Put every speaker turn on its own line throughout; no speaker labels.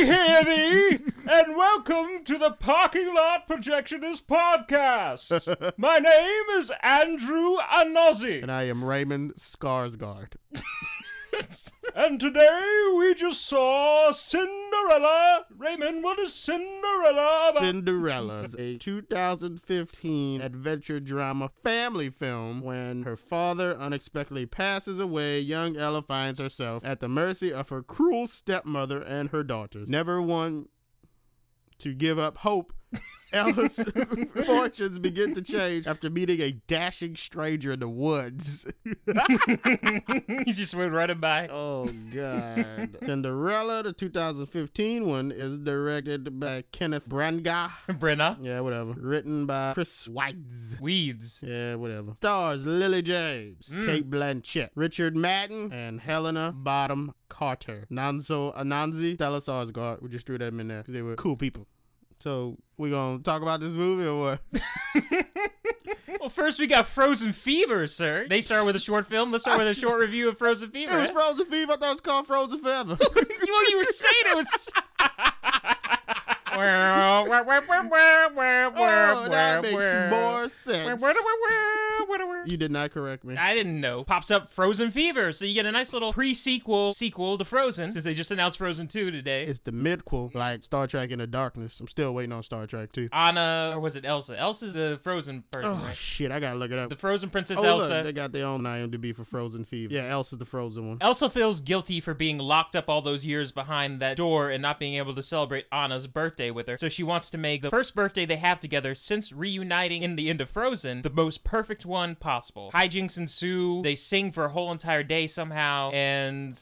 hear thee, and welcome to the Parking Lot Projectionists podcast. My name is Andrew and
And I am Raymond Skarsgård.
And today we just saw Cinderella. Raymond, what is Cinderella about?
Cinderella is a 2015 adventure drama family film. When her father unexpectedly passes away, young Ella finds herself at the mercy of her cruel stepmother and her daughters. Never one to give up hope, Ella's fortunes begin to change after meeting a dashing stranger in the woods.
He's just went running by.
Oh, God. Cinderella, the 2015 one, is directed by Kenneth Branagh.
Brenna.
Yeah, whatever. Written by Chris
Weeds.
Yeah, whatever. Stars Lily James, Kate Blanchett, Richard Madden, and Helena Bonham Carter. Nanzo Anansi, Stella Skarsgård. We just threw them in there because they were cool people. So, we gonna talk about this movie or what?
Well, first we got Frozen Fever, sir. They start with a short film. Let's start with a short review of Frozen Fever.
It was Frozen Fever. I thought it was called Frozen Forever.
you were saying it was...
Oh, that makes more sense. You did not correct me.
I didn't know. Pops up Frozen Fever, so you get a nice little sequel to Frozen, since they just announced Frozen 2 today.
It's the midquel, like Star Trek Into Darkness. I'm still waiting on Star Trek 2.
Anna, or was it Elsa? Elsa's the Frozen person,
Oh,
right?
shit, I gotta look it up.
The Frozen Princess
Oh,
Elsa.
look, they got their own IMDb for Frozen Fever. Yeah, Elsa's the Frozen one.
Elsa feels guilty for being locked up all those years behind that door and not being able to celebrate Anna's birthday with her. So she wants to make the first birthday they have together since reuniting in the end of Frozen the most perfect one possible. Hijinks ensue. They sing for a whole entire day somehow, and...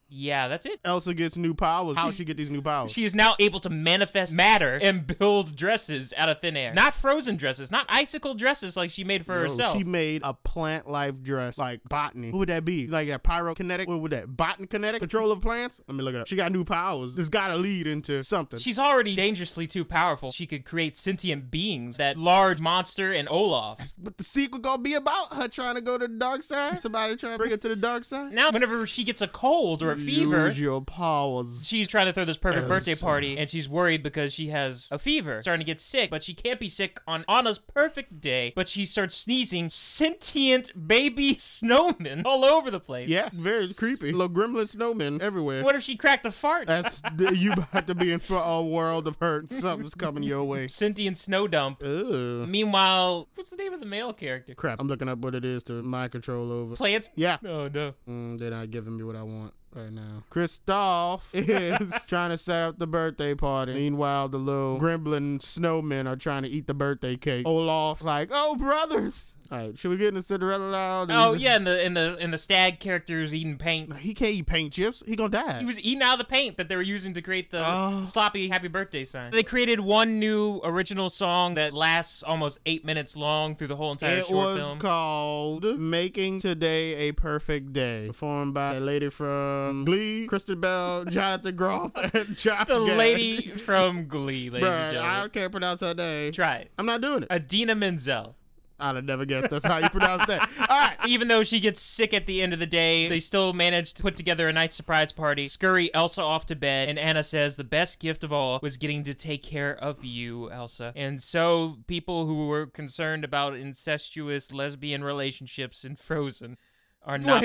yeah, that's it.
Elsa gets new powers. How does she get these new powers?
She is now able to manifest matter and build dresses out of thin air. Not frozen dresses, not icicle dresses like she made for herself.
She made a plant life dress, like botany. What would that be? Like a pyrokinetic? What would that? Botanikinetic? Control of plants? Let me look it up. She got new powers. This gotta lead into something.
She's already dangerously too powerful. She could create sentient beings. That large monster and Olaf.
That's what the sequel gonna be about? Her trying to go to the dark side? Somebody trying to bring her to the dark side?
Now, whenever she gets a cold or a fever,
use your powers.
She's trying to throw this perfect birthday party, and she's worried because she has a fever, starting to get sick, but she can't be sick on Anna's perfect day, but she starts sneezing sentient baby snowmen all over the place.
Yeah, very creepy. Little gremlin snowmen everywhere.
What if she cracked a fart?
You about to be in for a world of hurt. Something's coming your way.
Sentient snow dump.
Ugh.
Meanwhile, what's the name of the male character?
Crap, I'm looking up what it is to mind control over.
Plants?
Yeah.
Oh, no.
They're not giving me what I want right now. Kristoff is trying to set up the birthday party. Meanwhile, the little gremlin snowmen are trying to eat the birthday cake. Olaf's like, oh, brothers. All right, should we get into Cinderella now?
Oh, yeah, and the stag character's eating paint.
He can't eat paint chips. He gonna die.
He was eating out of the paint that they were using to create the sloppy happy birthday sign. They created one new original song that lasts almost 8 minutes long through the whole entire short film.
It was called Making Today a Perfect Day, performed by a lady from Glee, Kristen Bell, Jonathan Groff, and Josh
The
Gad.
lady from Glee, ladies and gentlemen.
I can't pronounce her name.
Try it.
I'm not doing it.
Adina Menzel.
I'd have never guessed that's how you pronounce that. All right.
Even though she gets sick at the end of the day, they still manage to put together a nice surprise party, scurry Elsa off to bed, and Anna says the best gift of all was getting to take care of you, Elsa. And so people who were concerned about incestuous lesbian relationships in Frozen are not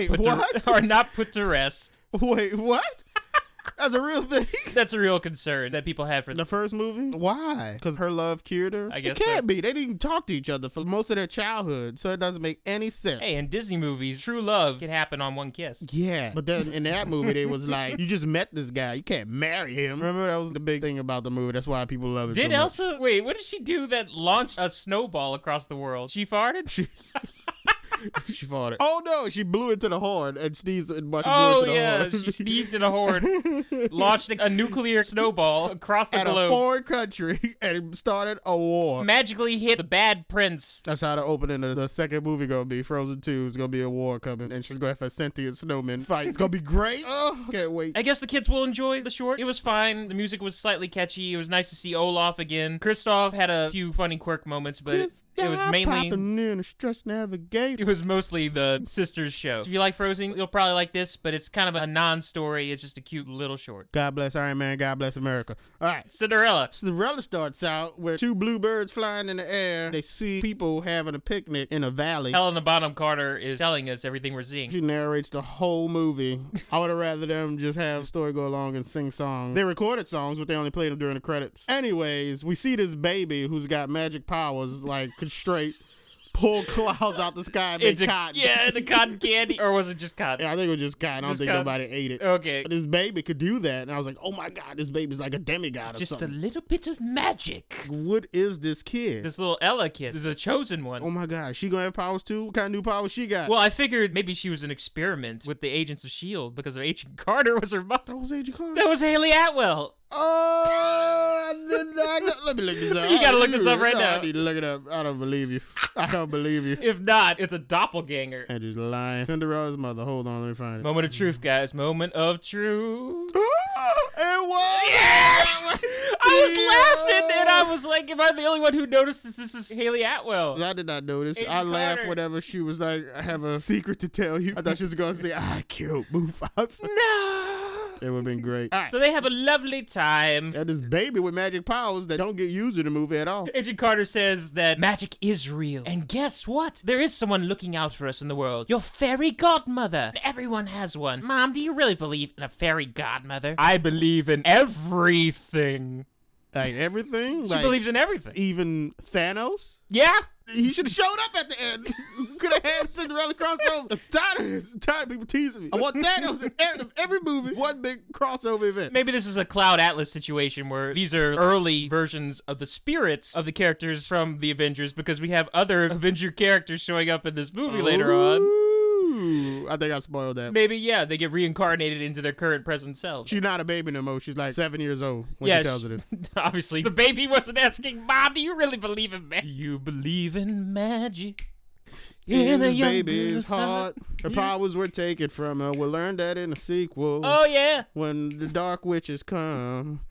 put to rest.
Wait, what? That's a real thing?
That's a real concern that people have for
the first movie? Why? Because her love cured her?
I guess
it can't be. They didn't even talk to each other for most of their childhood, so it doesn't make any sense.
Hey, in Disney movies, true love can happen on one kiss.
Yeah, but then in that movie, they was like, you just met this guy. You can't marry him. Remember, that was the big thing about the movie. That's why people love it so much.
Did Elsa? Wait, what did she do that launched a snowball across the world? She farted?
She farted. Oh no, she blew into the horn and sneezed and blew
oh
into the
yeah,
horn.
she sneezed in a horn, launched a nuclear snowball across the globe.
At a foreign country and started a war.
Magically hit the bad prince.
That's how the opening of the second movie gonna be. Frozen 2 is gonna be a war coming and she's gonna have a sentient snowman fight. It's gonna be great. Oh, can't wait.
I guess the kids will enjoy the short. It was fine. The music was slightly catchy. It was nice to see Olaf again. Kristoff had a few funny quirk moments, but It was mainly
in a stretch navigator.
it was mostly the sisters' show. If you like Frozen, you'll probably like this, but it's kind of a non-story. It's just a cute little short.
God bless Iron Man. God bless America. All right.
Cinderella.
Cinderella starts out with two bluebirds flying in the air. They see people having a picnic in a valley.
Helena Bonham Carter is telling us everything we're seeing.
She narrates the whole movie. I would have rather them just have the story go along and sing songs. They recorded songs, but they only played them during the credits. Anyways, we see this baby who's got magic powers, like could straight pull clouds out the sky and make cotton.
Yeah, the cotton candy. Or was it just cotton?
Yeah, I think it was just cotton. I don't think nobody ate it.
Okay.
But this baby could do that. And I was like, oh my God, this baby's like a demigod or
just
something.
a little bit of magic.
What is this kid?
This little Ella kid. This is the chosen one.
Oh my God, she gonna have powers too? What kind of new powers she got?
Well, I figured maybe she was an experiment with the Agents of S.H.I.E.L.D. because of Agent Carter was her mom.
That was Agent Carter?
That was Haley Atwell.
Oh, let me look this up.
You gotta look this up right now.
I need to look it up. I don't believe you. I don't believe you.
If not, it's a doppelganger.
And just lying. Cinderella's mother. Hold on, let me find it.
Moment of truth, guys. Moment of truth.
It was.
Yeah! I was laughing, and I was like, am I the only one who notices this is Haley Atwell?
I did not notice.
Agent
I laughed
Carter.
whenever she was like, I have a secret to tell you. I thought she was going to say, I killed Mufasa.
No!
It would have been great. All right.
So they have a lovely time.
And this baby with magic powers that don't get used in the movie at all.
Agent Carter says that magic is real. And guess what? There is someone looking out for us in the world. Your fairy godmother. Everyone has one. Mom, do you really believe in a fairy godmother? I believe in everything.
Like everything?
She
Like,
believes in everything.
even Thanos?
Yeah?
He should have showed up at the end. Could have had Cinderella crossover. I'm tired of this. I'm tired of people teasing me. I want Thanos in every movie. One big crossover event.
Maybe this is a Cloud Atlas situation where these are early versions of the spirits of the characters from the Avengers because we have other Avenger characters showing up in this movie later on.
Ooh, I think I spoiled that.
Maybe, yeah, they get reincarnated into their current present selves.
She's not a baby no more. She's like 7 years old when she tells it this.
Obviously. The baby wasn't asking, Mom, do you really believe in magic? Do you believe in magic?
In
a
the
young
baby's
girl's
heart, her powers were taken from her. We'll learn that in the sequel.
Oh, yeah.
When the dark witches come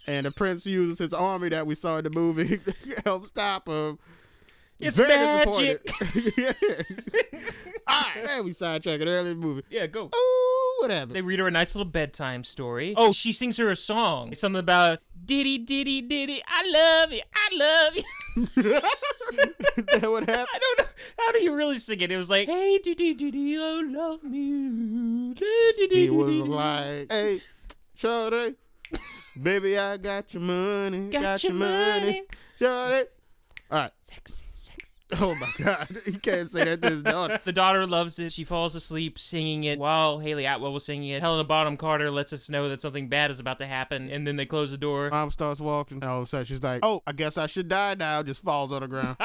and the prince uses his army that we saw in the movie to help stop him.
It's
Very
magic.
disappointed. Yeah. All right, man, we sidetracked early in the movie.
Yeah, go.
Oh, what happened?
They read her a nice little bedtime story. Oh, she sings her a song. Something about diddy, diddy, diddy, I love you, I love you.
Is that what happened?
I don't know. How do you really sing it? It was like, hey, diddy, diddy, oh, love me.
He was like, hey, shorty, baby, I got your money. Got your money. Shorty. All right.
Sexy.
Oh my God, he can't say that to his daughter.
The daughter loves it. She falls asleep singing it while Haley Atwell was singing it. Helena Bonham Carter lets us know that something bad is about to happen, and then they close the door.
Mom starts walking, and all of a sudden she's like, oh, I guess I should die now, just falls on the ground.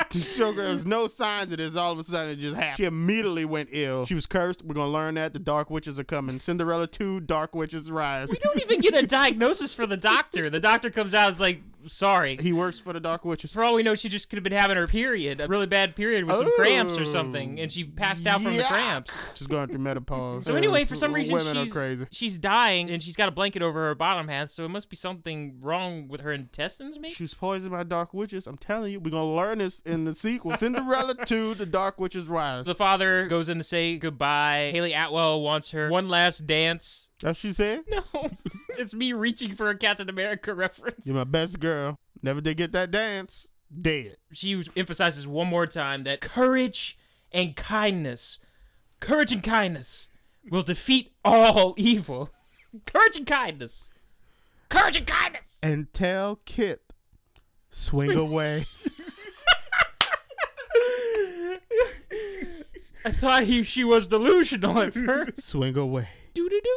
There's no signs of this. All of a sudden, it just happened. She immediately went ill. She was cursed. We're going to learn that. The Dark Witches are coming. Cinderella 2, Dark Witches Rise.
We don't even get a diagnosis for the doctor. The doctor comes out and is like, sorry.
He works for the Dark Witches.
For all we know, she just could have been having her period, a really bad period with some cramps or something, and she passed out from the cramps.
She's going through menopause.
So anyway, for some reason,
women are crazy.
She's dying, and she's got a blanket over her bottom half, so it must be something wrong with her intestines, maybe?
She was poisoned by Dark Witches. I'm telling you, we're going to learn this in the sequel. Cinderella 2, The Dark Witches Rise.
The father goes in to say goodbye. Haley Atwell wants her one last dance.
That's what she said?
No. It's me reaching for a Captain America reference.
You're my best girl. Never did get that dance. Dead.
She emphasizes one more time that courage and kindness will defeat all evil. Courage and kindness. Courage and kindness.
And tell Kit, swing away.
I thought she was delusional at first.
Swing away.
Do-do-do.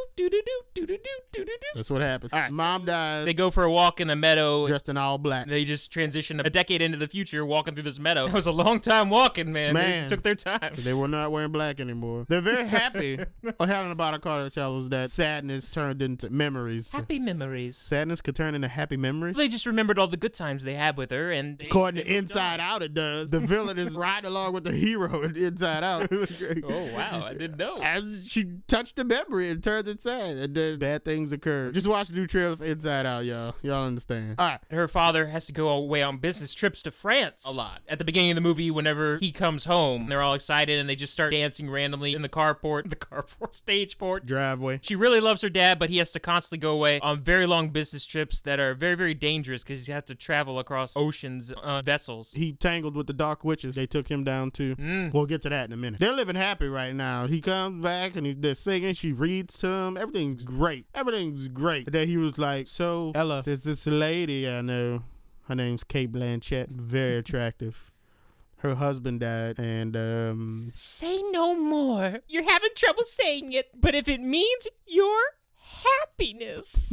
That's what happened. All right, Mom dies.
They go for a walk in a meadow.
Dressed in all black.
They just transition a decade into the future walking through this meadow. It was a long time walking, man. They took their time.
They were not wearing black anymore. They're very happy. Helena Bonham Carter tells us that sadness turned into memories.
Happy memories.
Sadness could turn into happy memories?
They just remembered all the good times they had with her, and
according to Inside Out, it does. The villain is riding along with the hero in Inside Out.
Oh, wow. I didn't know.
And she touched the memory story and turns it sad, and then bad things occur. Just watch the new trailer for Inside Out, y'all. Y'all understand. All right.
Her father has to go away on business trips to France a lot. At the beginning of the movie, whenever he comes home, they're all excited and they just start dancing randomly in the stage port.
Driveway.
She really loves her dad, but he has to constantly go away on very long business trips that are very, very dangerous because he has to travel across oceans, vessels.
He tangled with the dark witches. They took him down too. We'll get to that in a minute. They're living happy right now. He comes back and they're singing. She reads to him. Everything's great. Everything's great. And then he was like, so, Ella, there's this lady I know. Her name's Kate Blanchett. Very attractive. Her husband died, and,
Say no more. You're having trouble saying it, but if it means your happiness,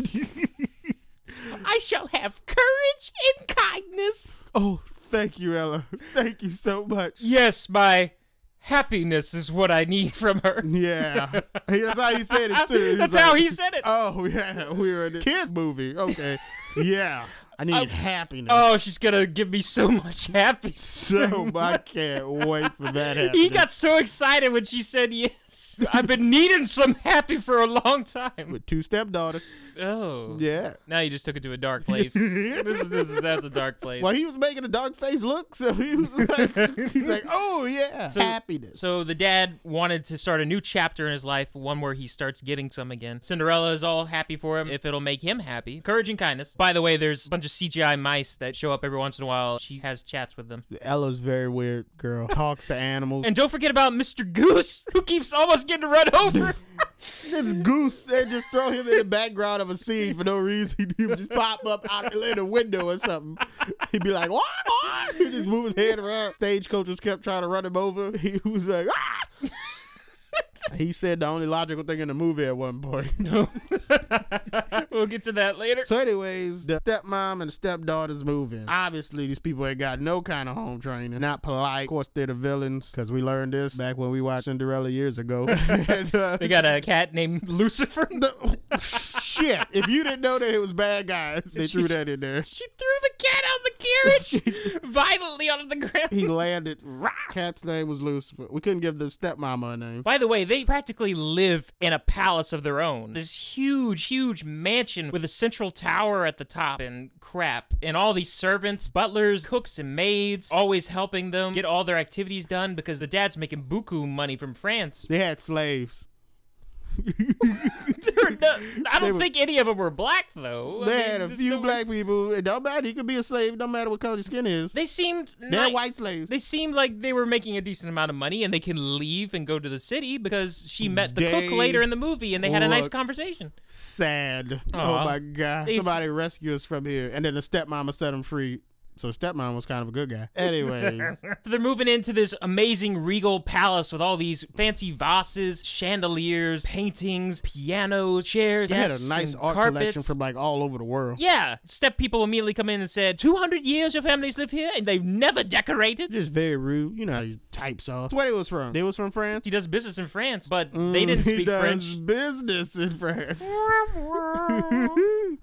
I shall have courage and kindness.
Oh, thank you, Ella. Thank you so much.
Yes, my happiness is what I need from her.
Yeah. That's how he said it, too.
That's how he said it.
Oh, yeah. We were in the kids movie. Okay. Yeah. I need happiness.
Oh, she's gonna give me so much happiness.
So I can't wait for that happiness.
He got so excited when she said yes. I've been needing some happy for a long time.
With 2 stepdaughters.
Oh.
Yeah.
Now you just took it to a dark place. That's a dark place.
Well, he was making a dark face look, so he was like, he's like, oh, yeah, happiness.
So the dad wanted to start a new chapter in his life, one where he starts getting some again. Cinderella is all happy for him if it'll make him happy. Courage and kindness. By the way, there's a bunch of CGI mice that show up every once in a while. She has chats with them.
Ella's very weird girl. Talks to animals.
And don't forget about Mr. Goose, who keeps almost getting run over.
It's Goose. They just throw him in the background of a scene for no reason. He would just pop up out in the window or something. He'd be like, what? He just move his head around. Stagecoaches kept trying to run him over. He was like, ah! He said the only logical thing in the movie at one point.
We'll get to that later.
So anyways, the stepmom and the stepdaughters move in. Obviously, these people ain't got no kind of home training. Not polite. Of course, they're the villains, because we learned this back when we watched Cinderella years ago. And,
they got a cat named Lucifer.
Shit. If you didn't know that it was bad guys, they threw that in there.
She threw the cat out the carriage violently onto the ground.
He landed. Cat's name was Lucifer. We couldn't give the stepmama a name.
By the way, they practically live in a palace of their own. This huge, huge mansion with a central tower at the top and crap. And all these servants, butlers, cooks, and maids always helping them get all their activities done because the dad's making buku money from France.
They had slaves.
I don't think any of them were black, though.
They had a few black people. It don't matter. You could be a slave. No matter what color your skin is.
They seemed
They're white slaves.
They seemed like they were making a decent amount of money and they can leave and go to the city because she met the cook later in the movie and they had a nice conversation.
Sad. Oh my God. Somebody rescue us from here. And then the stepmama set them free. So stepmom was kind of a good guy. Anyways.
So they're moving into this amazing regal palace with all these fancy vases, chandeliers, paintings, pianos, chairs,
They had a nice art collection from like all over the world.
Yeah. Step people immediately come in and said, 200 years your families live here and they've never decorated.
Just very rude. You know how these types are. That's where they was from. They was from France?
He does business in France, but they didn't speak French.
He does business in France.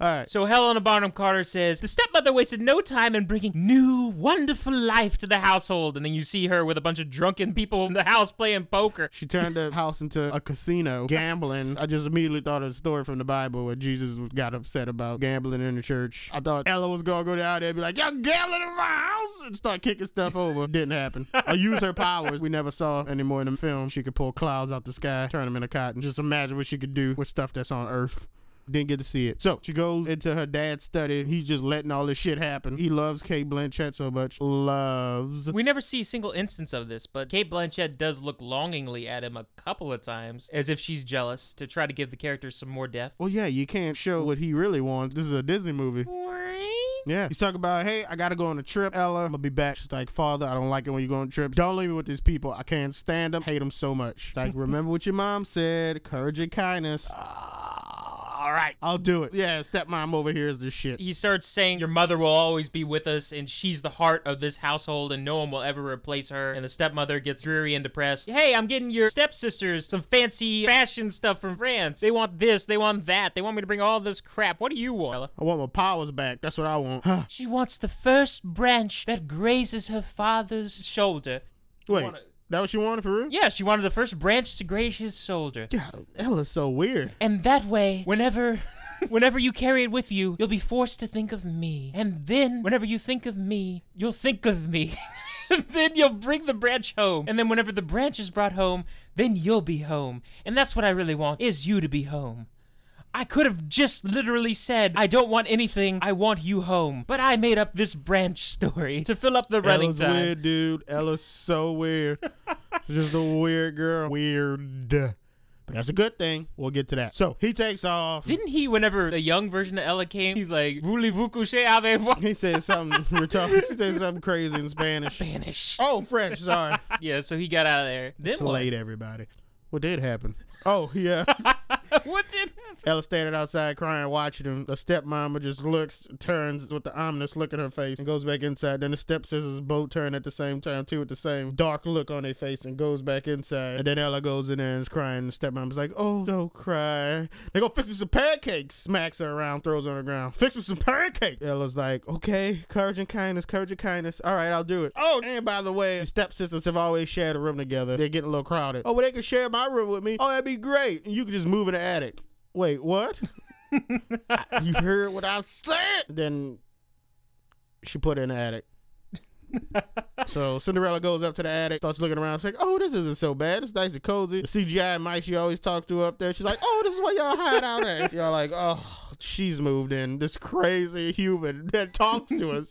All right.
So Helena Bonham Carter says, the stepmother wasted no time in bringing new, wonderful life to the household. And then you see her with a bunch of drunken people in the house playing poker.
She turned the house into a casino, gambling. I just immediately thought of a story from the Bible where Jesus got upset about gambling in the church. I thought Ella was going to go down there and be like, y'all gambling in my house, and start kicking stuff over. Didn't happen. Or use her powers we never saw anymore in the film. She could pull clouds out the sky, turn them into cotton. Just imagine what she could do with stuff that's on Earth. Didn't get to see it. So she goes into her dad's study. He's just letting all this shit happen. He loves Kate Blanchett so much. Loves.
We never see a single instance of this, but Kate Blanchett does look longingly at him a couple of times, as if she's jealous, to try to give the character some more depth.
Well, yeah, you can't show what he really wants. This is a Disney movie. Yeah. He's talking about, hey, I gotta go on a trip, Ella. I'm gonna be back. She's like, Father, I don't like it when you go on trips. Don't leave me with these people. I can't stand them. Hate them so much. She's like, remember what your mom said. Courage and kindness. All right, I'll do it. Yeah, stepmom over here is this shit.
He starts saying, your mother will always be with us, and she's the heart of this household, and no one will ever replace her. And the stepmother gets dreary and depressed. Hey, I'm getting your stepsisters some fancy fashion stuff from France. They want this, they want that. They want me to bring all this crap. What do you want, Ella?
I want my powers back. That's what I want. She
wants the first branch that grazes her father's shoulder.
Wait. That what she wanted for real?
Yeah, she wanted the first branch to graze his shoulder.
God, Ella's so weird.
And that way, whenever you carry it with you, you'll be forced to think of me. And then, whenever you think of me, you'll think of me. And then you'll bring the branch home. And then whenever the branch is brought home, then you'll be home. And that's what I really want, is you to be home. I could have just literally said, I don't want anything, I want you home. But I made up this branch story to fill up the running time.
Ella's weird, dude. Ella's so weird. She's just a weird girl. Weird. But that's a good thing. We'll get to that. So, he takes off.
Didn't he, whenever the young version of Ella came, he's like, voulez-vous coucher avec?
He said something retarded. He said something crazy in Spanish.
Spanish.
Oh, French, sorry.
Yeah, so he got out of there. Then
It's late, everybody. What did happen? Oh, yeah.
What did happen?
Ella standing outside crying, watching him. The stepmama just looks, turns with the ominous look in her face and goes back inside. Then the stepsisters both turn at the same time, too, with the same dark look on their face and goes back inside. And then Ella goes in there and is crying. The stepmama's like, oh, don't cry. They go fix me some pancakes. Smacks her around, throws her on the ground. Fix me some pancakes. Ella's like, okay, courage and kindness, courage and kindness. All right, I'll do it. Oh, and by the way, the stepsisters have always shared a room together. They're getting a little crowded. Oh, well, they can share my room with me. Oh, that'd be great. And you can just move in the attic. Wait, what? You heard what I said? Then she put it in the attic. So Cinderella goes up to the attic, starts looking around. She's like, oh, this isn't so bad. It's nice and cozy. The CGI mice she always talks to up there. She's like, oh, this is where y'all hide out at. Y'all like, oh, she's moved in. This crazy human that talks to us.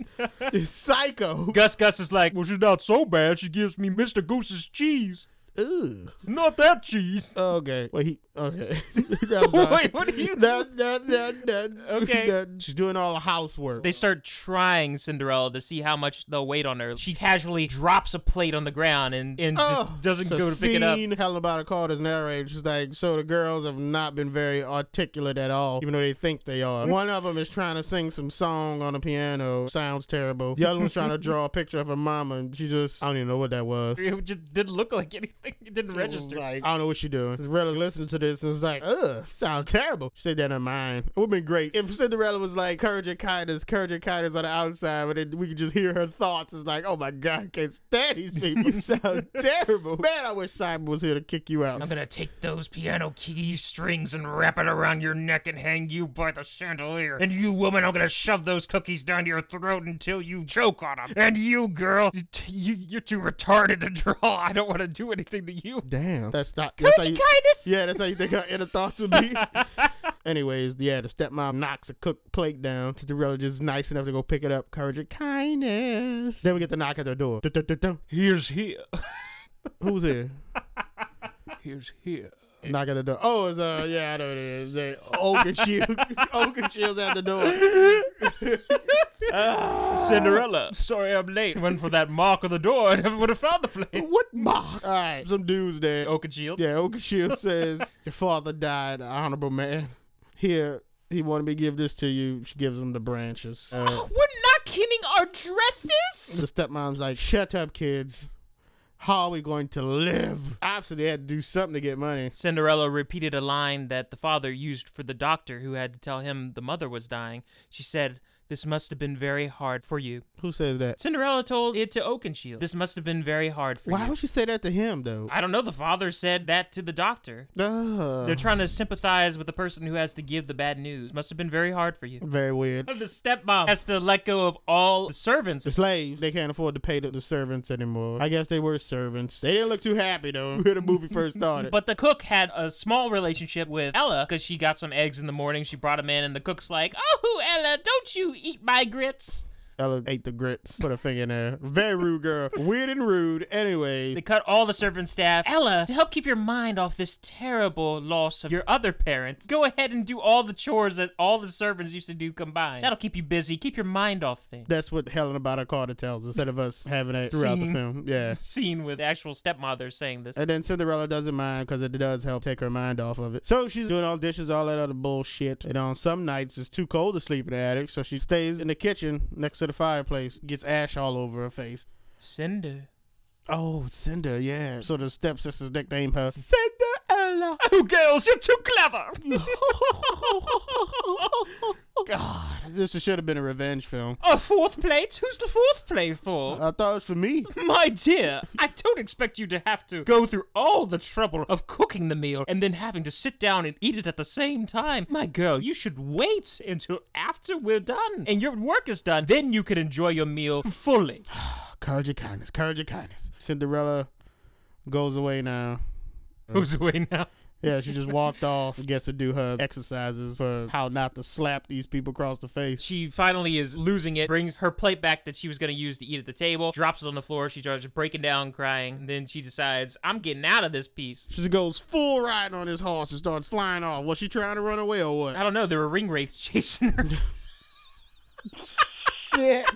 This psycho.
Gus is like, well, she's not so bad. She gives me Mr. Goose's cheese.
Ugh.
Not that cheese.
Okay. Wait, okay. Wait,
what are you
Okay. She's doing all the housework.
They start trying Cinderella to see how much they'll weight on her. She casually drops a plate on the ground and just doesn't go to pick it up.
Helen Bonham Carter's narrator. She's like, so the girls have not been very articulate at all, even though they think they are. One of them is trying to sing some song on the piano. Sounds terrible. The other one's trying to draw a picture of her mama, and she just, I don't even know what that was.
It just didn't look like anything. It didn't register.
Like, I don't know what she's doing. Cinderella listening to this and was like, ugh, sounds terrible. She said that in her mind. It would have been great if Cinderella was like, courage and kindness on the outside, but then we could just hear her thoughts. It's like, oh my God, I can't stand these people. You sound terrible. Man, I wish Simon was here to kick you out.
I'm gonna take those piano key strings and wrap it around your neck and hang you by the chandelier. And you, woman, I'm gonna shove those cookies down your throat until you choke on them. And you, girl, you're too retarded to draw. I don't want to do anything to you.
Damn. That's not
kindness.
Yeah, that's how you think our inner thoughts would be. Anyways, yeah, the stepmom knocks a cooked plate down. Cinderella just nice enough to go pick it up. Courage and kindness. Then we get the knock at their door.
Here's here.
Who's here?
Here's here.
Knock at the door. Oh, it's yeah, I know what it is. Oakenshields at the door.
Cinderella, sorry I'm late. Went for that mark on the door. I never would have found the plate.
What mark? All right, some dudes there.
Oakenshield.
Yeah, Oakenshield says your father died, honorable man. Here, he wanted me to give this to you. She gives him the branches.
We're not kidding our dresses.
The stepmom's like, shut up, kids. How are we going to live? Obviously, they had to do something to get money.
Cinderella repeated a line that the father used for the doctor who had to tell him the mother was dying. She said, this must have been very hard for you.
Who says that?
Cinderella told it to Oakenshield. This must have been very hard for you.
Why would she say that to him, though?
I don't know. The father said that to the doctor. They're trying to sympathize with the person who has to give the bad news. Must have been very hard for you.
Very weird.
The stepmom has to let go of all the servants.
The slaves. They can't afford to pay the servants anymore. I guess they were servants. They didn't look too happy, though, when the movie first started.
But the cook had a small relationship with Ella because she got some eggs in the morning. She brought them in, and the cook's like, oh, Ella, don't you eat my grits.
Ella ate the grits. Put her finger in there. Very rude girl. Weird and rude. Anyway.
They cut all the servant staff. Ella, to help keep your mind off this terrible loss of your other parents, go ahead and do all the chores that all the servants used to do combined. That'll keep you busy. Keep your mind off things.
That's what Helena Bonham Carter tells us, instead of us having it throughout the film. Yeah.
Scene with the actual stepmother saying this.
And then Cinderella doesn't mind because it does help take her mind off of it. So she's doing all dishes, all that other bullshit. And on some nights, it's too cold to sleep in the attic, so she stays in the kitchen next to the fireplace, gets ash all over her face.
Cinder.
Oh, Cinder, yeah. So the stepsister's nicknamed her Cinderella. Cinderella.
Oh, girls, you're too clever.
God, this should have been a revenge film.
A fourth plate? Who's the fourth plate for?
I thought it was for me.
My dear, I don't expect you to have to go through all the trouble of cooking the meal and then having to sit down and eat it at the same time. My girl, you should wait until after we're done and your work is done. Then you can enjoy your meal fully.
Courage and kindness, courage and kindness. Cinderella goes away now.
Who's away now?
Yeah, she just walked off and gets to do her exercises for how not to slap these people across the face.
She finally is losing it, brings her plate back that she was going to use to eat at the table, drops it on the floor. She starts breaking down, crying. And then she decides, I'm getting out of this piece.
She just goes full riding on this horse and starts flying off. Was she trying to run away or what?
I don't know. There were ring wraiths chasing her.
Shit.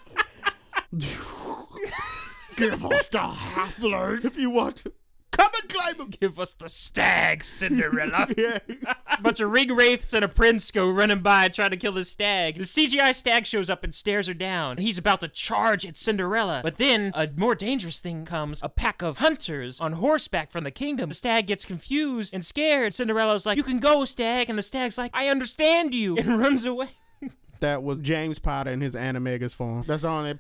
Give us the half-lord if you want to. Come and climb him.
Give us the stag, Cinderella.
Yeah.
A bunch of ring wraiths and a prince go running by trying to kill the stag. The CGI stag shows up and stares her down. He's about to charge at Cinderella. But then a more dangerous thing comes. A pack of hunters on horseback from the kingdom. The stag gets confused and scared. Cinderella's like, you can go, stag. And the stag's like, I understand you. And runs away.
That was James Potter in his animagus form. That's the only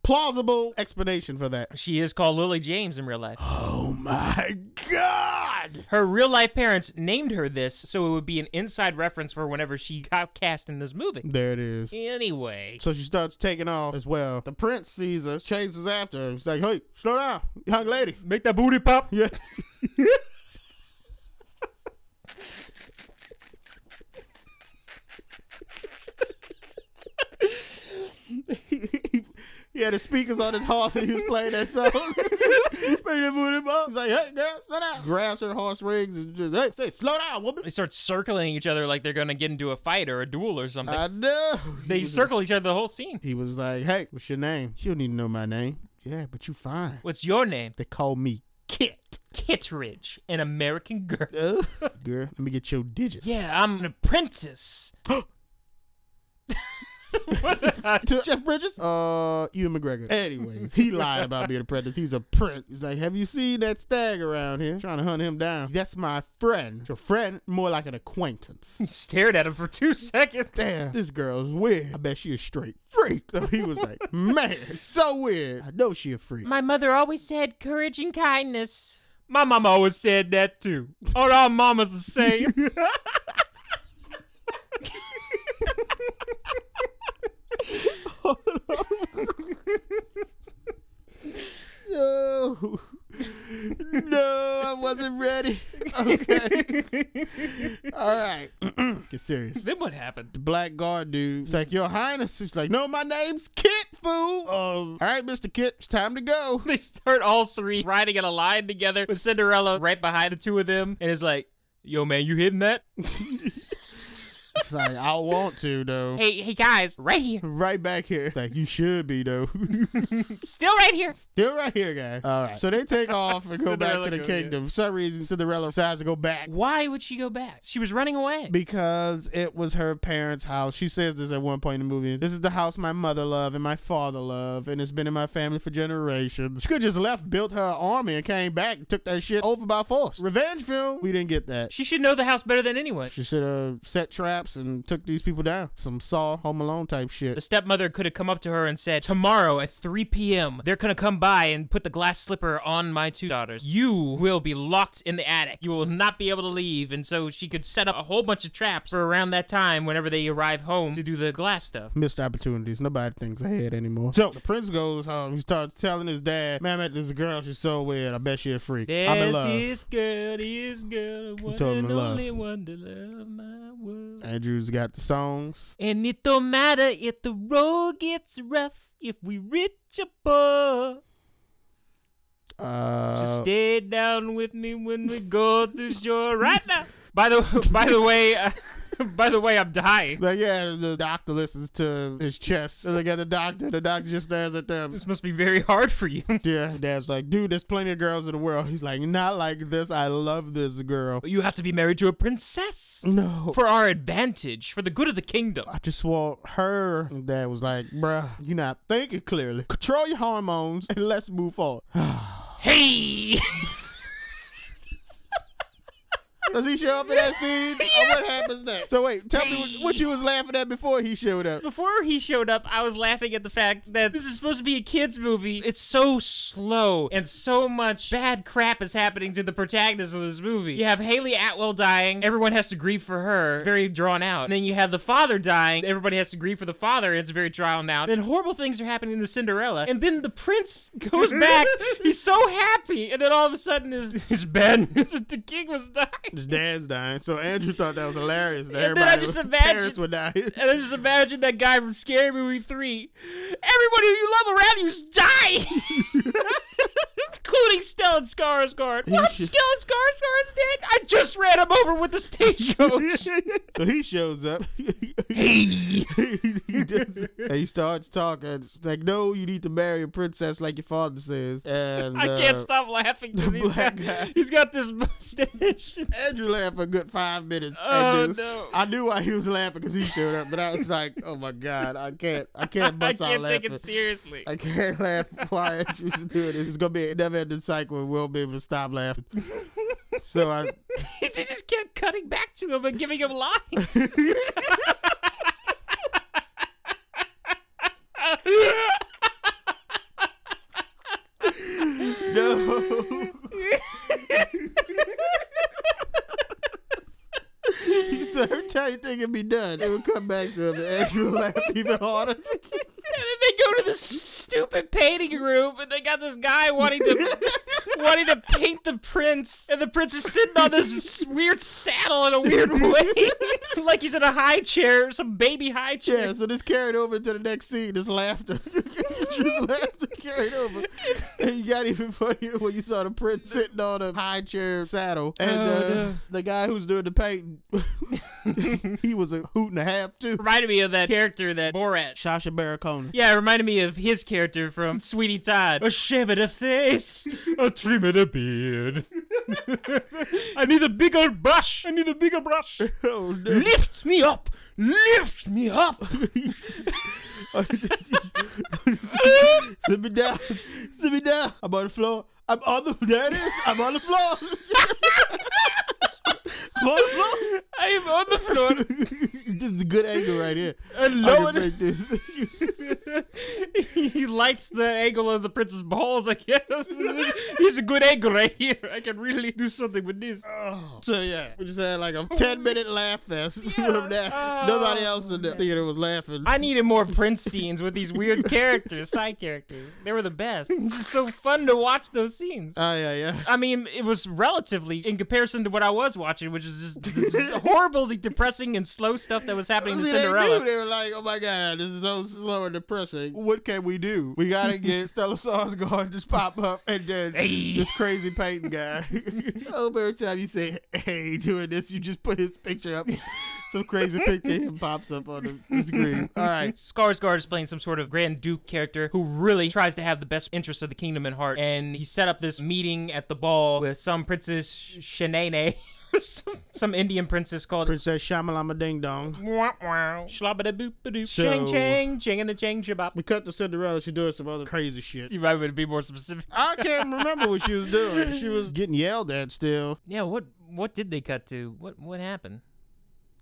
plausible explanation for that.
She is called Lily James in real life.
Oh my God!
Her real life parents named her this, so it would be an inside reference for whenever she got cast in this movie.
There it is.
Anyway.
So she starts taking off as well. The prince sees her, chases after her. He's like, hey, slow down, young lady.
Make that booty pop.
Yeah. He had the speakers on his horse and he was playing that song. He's like, hey, girl, slow down. Grabs her horse rings and just, hey, say, slow down, woman.
They start circling each other like they're going to get into a fight or a duel or something.
I know.
They circle each other the whole scene.
He was like, hey, what's your name? She don't need to know my name. Yeah, but you fine.
What's your name?
They call me Kit.
Kittredge, an American girl.
Girl, let me get your digits.
Yeah, I'm an apprentice.
To Jeff Bridges? Ewan McGregor. Anyways, he lied about being a apprentice. He's a prince. He's like, have you seen that stag around here? Trying to hunt him down. That's my friend. Your friend? More like an acquaintance.
He stared at him for 2 seconds.
Damn, this girl's weird. I bet she a straight freak. So he was like, man, so weird. I know she a freak.
My mother always said courage and kindness. My mama always said that too. All our mamas the same.
No, I wasn't ready. Okay. All right. Get serious.
Then what happened?
The black guard dude. It's like, Your Highness. He's like, no, my name's Kit, fool. All right, Mr. Kit, it's time to go.
They start all three riding in a line together with Cinderella right behind the two of them. And it's like, yo, man, you hitting that?
It's like, I want to, though.
Hey, guys, right here.
Right back here. It's like, you should be, though.
Still right here.
Still right here, guys. All right. So they take off and go back to the kingdom. For some reason, Cinderella decides to go back.
Why would she go back? She was running away.
Because it was her parents' house. She says this at one point in the movie. This is the house my mother loved and my father loved, and it's been in my family for generations. She could have just left, built her army, and came back and took that shit over by force. Revenge film, we didn't get that.
She should know the house better than anyone.
She should have set traps and took these people down. Some Saw, Home Alone type shit.
The stepmother could have come up to her and said, tomorrow at 3 p.m., they're going to come by and put the glass slipper on my two daughters. You will be locked in the attic. You will not be able to leave. And so she could set up a whole bunch of traps for around that time whenever they arrive home to do the glass stuff.
Missed opportunities. Nobody thinks ahead anymore. So the prince goes home. He starts telling his dad, man, I met this girl. She's so weird. I bet she a freak. I'm in love.
This girl, one and only one to love my world.
Andrew's got the songs.
And it don't matter if the road gets rough, if we rich or poor. So stay down with me when we go to shore right now. By the way, I'm dying.
Like, yeah, the doctor listens to his chest. So they got the doctor just stares at them.
This must be very hard for you.
Yeah, dad's like, dude, there's plenty of girls in the world. He's like, not like this. I love this girl.
You have to be married to a princess.
No.
For our advantage, for the good of the kingdom.
I just want her. Dad was like, bruh, you're not thinking clearly. Control your hormones and let's move forward.
Hey!
Does he show up in that scene?
Yeah.
Or what happens next? So wait, tell me what you was laughing at before he showed up.
Before he showed up, I was laughing at the fact that this is supposed to be a kid's movie. It's so slow and so much bad crap is happening to the protagonist of this movie. You have Haley Atwell dying. Everyone has to grieve for her. Very drawn out. And then you have the father dying. Everybody has to grieve for the father. And it's very drawn out. Then horrible things are happening to Cinderella. And then the prince goes back. He's so happy. And then all of a sudden his Ben, the king was dying.
His dad's dying. So Andrew thought that was hilarious. That
And then I just imagine,
parents would die.
and I just imagine that guy from Scary Movie 3. Everybody you love around you's dying. Including Stellan Skarsgård. What? Stellan Skarsgård's dead? I just ran him over with the stagecoach.
So he shows up.
Hey.
He starts talking. It's like, no, you need to marry a princess like your father says. And
I can't stop laughing because he's got this mustache.
Andrew laughed for a good 5 minutes at
Oh,
this.
no.
I knew why he was laughing because he showed up, but I was like, oh my God, I can't
I
bust out
can't
laughing.
take it seriously.
I can't laugh while Andrew's doing this. It's gonna be a never-ending cycle and we'll be able to stop laughing. So
They just kept cutting back to him and giving him lines.
no. He said every time you think it'd be done, it would come back to him and Andrew would laugh even harder.
And then they go to this stupid painting room, and they got this guy wanting to paint the prince, and the prince is sitting on this weird saddle in a weird way, like he's in a high chair, some baby high chair.
Yeah, so this carried over to the next scene. This laughter, just laughter carried over, and you got even funnier when you saw the prince sitting on a high chair saddle, and the guy who's doing the painting, he was a hoot and a half too.
Reminded me of that character that Borat.
Sacha Baron Cohen.
Yeah, it reminded me of his character from Sweetie Todd. A shave of the face, a trim of the beard. I need a bigger brush. I need a bigger brush.
Oh, no.
Lift me up. Lift me up.
Sit me down. Sit me down. I'm on the floor. I'm on the there it is. I'm on the floor. I'm on the floor.
I am on the floor.
This is a good angle right here.
And
I
lower
can break this.
He lights the angle of the prince's balls. Like, yeah, he's a good angle right here. I can really do something with this.
Oh. So yeah, we just had like a 10-minute laugh fest from that. Nobody else in the theater was laughing.
I needed more prince scenes with these weird characters, side characters. They were the best. It's just so fun to watch those scenes.
Oh yeah.
I mean, it was relatively, in comparison to what I was watching, which is just horribly depressing and slow stuff that was happening to Cinderella.
They were like, oh my God, this is so slow and depressing. What can we do? We gotta get Stellan Skarsgård just pop up and then this crazy painting guy. Oh, every time you say, hey, doing this, you just put his picture up. Some crazy picture of him pops up on the screen. All right.
Skarsgård is playing some sort of Grand Duke character who really tries to have the best interests of the kingdom in heart. And he set up this meeting at the ball with some Princess Shanae. Some Indian princess called
Princess Shamalama Ding Dong.
Wow, wow. Shlabba-da-boop-ba-doop.
So-
Chang chang, ching and a chang shabop.
We cut to Cinderella. She's doing some other crazy shit.
You might want to be more specific.
I can't remember what she was doing. She was getting yelled at still.
Yeah, what did they cut to? What happened?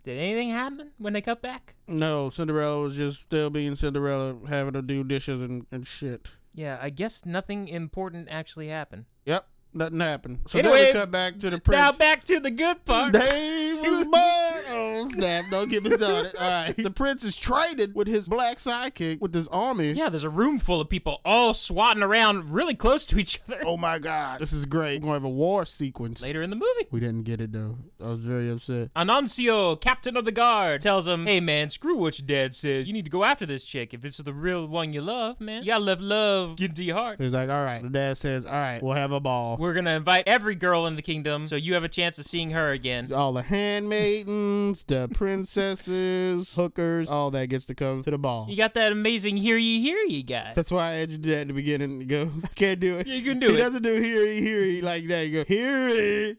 Did anything happen when they cut back?
No, Cinderella was just still being Cinderella, having to do dishes and shit.
Yeah, I guess nothing important actually happened.
Yep, nothing happened. So
Anyway,
then we cut back to the prince.
Now back to the good part.
They was born. Oh, snap. Don't get me started. All right. The prince is traded with his black sidekick with his army.
Yeah, there's a room full of people all swatting around really close to each other.
Oh, my God. This is great. We're going to have a war sequence.
Later in the movie,
We didn't get it, though. I was very upset.
Anuncio, captain of the guard, tells him, hey, man, screw what your dad says. You need to go after this chick. If it's the real one you love, man, you gotta let love get into your heart.
He's like, all right. The dad says, all right, we'll have a ball.
We're gonna invite every girl in the kingdom, so you have a chance of seeing her again.
All the handmaidens, the princesses, hookers, all that gets to come to the ball.
You got that amazing hear ye guy.
That's why I had you do that at the beginning. You go, I can't do it.
You can do
He
it.
doesn't do hear ye like that. You go, hear ye,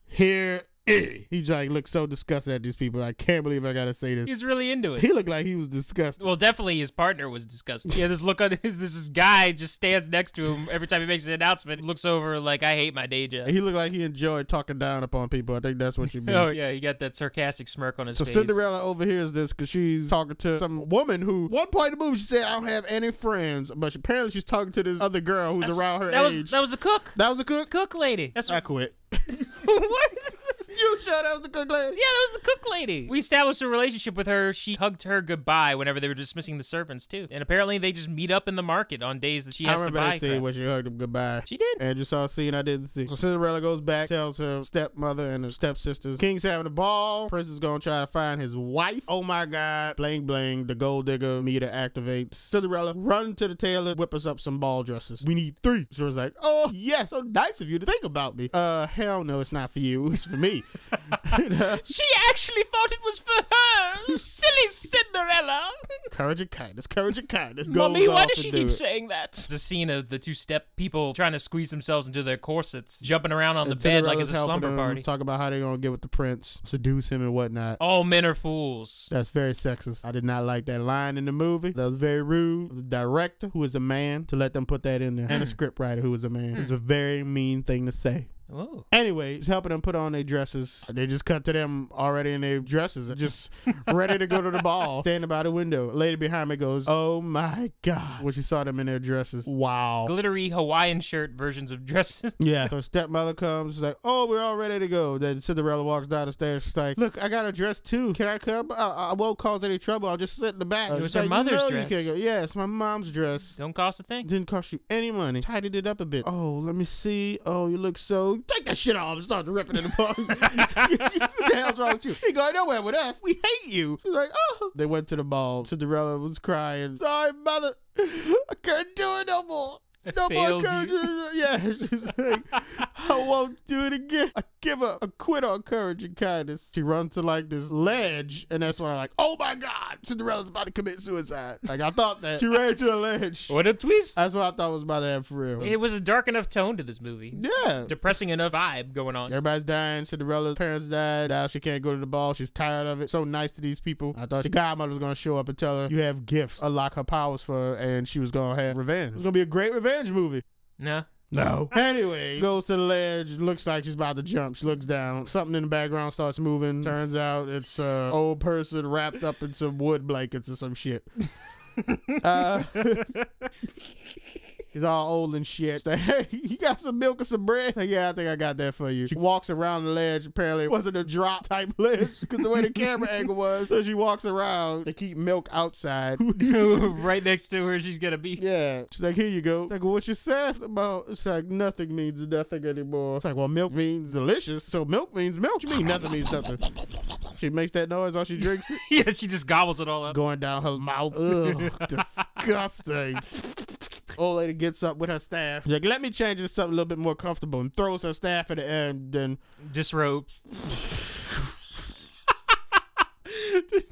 hear He like looked so disgusted at these people. I can't believe I gotta say this.
He's really into it.
He looked like he was disgusted.
Well, definitely his partner was disgusted. Yeah, this look on this guy just stands next to him every time he makes an announcement, looks over like, I hate my day job.
He looked like he enjoyed talking down upon people. I think that's what you mean.
Oh, yeah, he got that sarcastic smirk on his face.
So Cinderella overhears this because she's talking to some woman who, one point in the movie, she said, I don't have any friends. But apparently she's talking to this other girl who's around her age.
That was the cook.
That was the cook?
Cook lady. That's
I quit.
What?
You sure that was the cook lady?
Yeah, that was the cook lady. We established a relationship with her. She hugged her goodbye whenever they were dismissing the servants, too. And apparently they just meet up in the market on days that she has to buy.
I remember that scene where she hugged him goodbye.
She did.
And you saw a scene I didn't see. So Cinderella goes back, tells her stepmother and her stepsisters, King's having a ball. Prince is gonna try to find his wife. Oh my God. Bling bling. The gold digger meter activates. Cinderella run to the tailor, whip us up some ball dresses. We need 3. So it's like, oh yes, so nice of you to think about me. Hell no, it's not for you. It's for me.
She actually thought it was for her. Silly Cinderella.
Courage and kindness. Courage and kindness.
Mommy, why does she keep saying that? It's a scene of the 2 step people trying to squeeze themselves into their corsets, jumping around on the bed like it's a slumber party.
Talk about how they're gonna get with the prince, seduce him and whatnot.
All men are fools.
That's very sexist. I did not like that line in the movie. That was very rude. The director, who is a man, to let them put that in there, and the script writer, who is a man. It's a very mean thing to say.
Ooh.
Anyway, he's helping them put on their dresses. They just cut to them already in their dresses, just ready to go to the ball, standing by the window. A lady behind me goes, oh my God, when she saw them in their dresses. Wow.
Glittery Hawaiian shirt versions of dresses.
Yeah. So stepmother comes, she's like, oh, we're all ready to go. Then Cinderella walks down the stairs. She's like, look, I got a dress too. Can I come? I won't cause any trouble. I'll just sit in the back.
It was her mother's dress.
Yeah, it's my mom's dress.
Don't cost a thing.
Didn't cost you any money. Tidied it up a bit. Oh, let me see. Oh, you look so... Take that shit off and start ripping it apart. What the hell's wrong with you? You ain't going nowhere with us. We hate you. She's like, oh. They went to the ball. Cinderella was crying. Sorry, mother. I can't do it no more. No more courage. Yeah, she's like, I won't do it again. I give up. I quit on courage and kindness. She runs to like this ledge, and that's when I'm like, oh my God, Cinderella's about to commit suicide. Like, I thought that. She ran to the ledge.
What a twist.
That's what I thought was about to happen for real.
It was a dark enough tone to this movie.
Yeah.
Depressing enough vibe going on.
Everybody's dying. Cinderella's parents died. Now she can't go to the ball. She's tired of it. So nice to these people. I thought the godmother was going to show up and tell her, you have gifts. Unlock her powers for her, and she was going to have revenge. It was going to be a great revenge movie. No. Anyway, goes to the ledge. Looks like she's about to jump. She looks down. Something in the background starts moving. Turns out it's an old person wrapped up in some wood blankets or some shit. He's all old and shit. She's like, hey, you got some milk or some bread? Like, yeah, I think I got that for you. She walks around the ledge. Apparently, it wasn't a drop type ledge because the way the camera angle was. So she walks around. They keep milk outside.
Right next to where she's going to be.
Yeah. She's like, here you go. It's like, well, what you sad about? It's like, nothing means nothing anymore. It's like, well, milk means delicious. So milk means milk. What you mean nothing means nothing? She makes that noise while she drinks it.
Yeah, she just gobbles it all up.
Going down her mouth. Ugh, disgusting. Old lady gets up with her staff. She's like, let me change this up a little bit more comfortable, and throws her staff in the air and then
disrobes.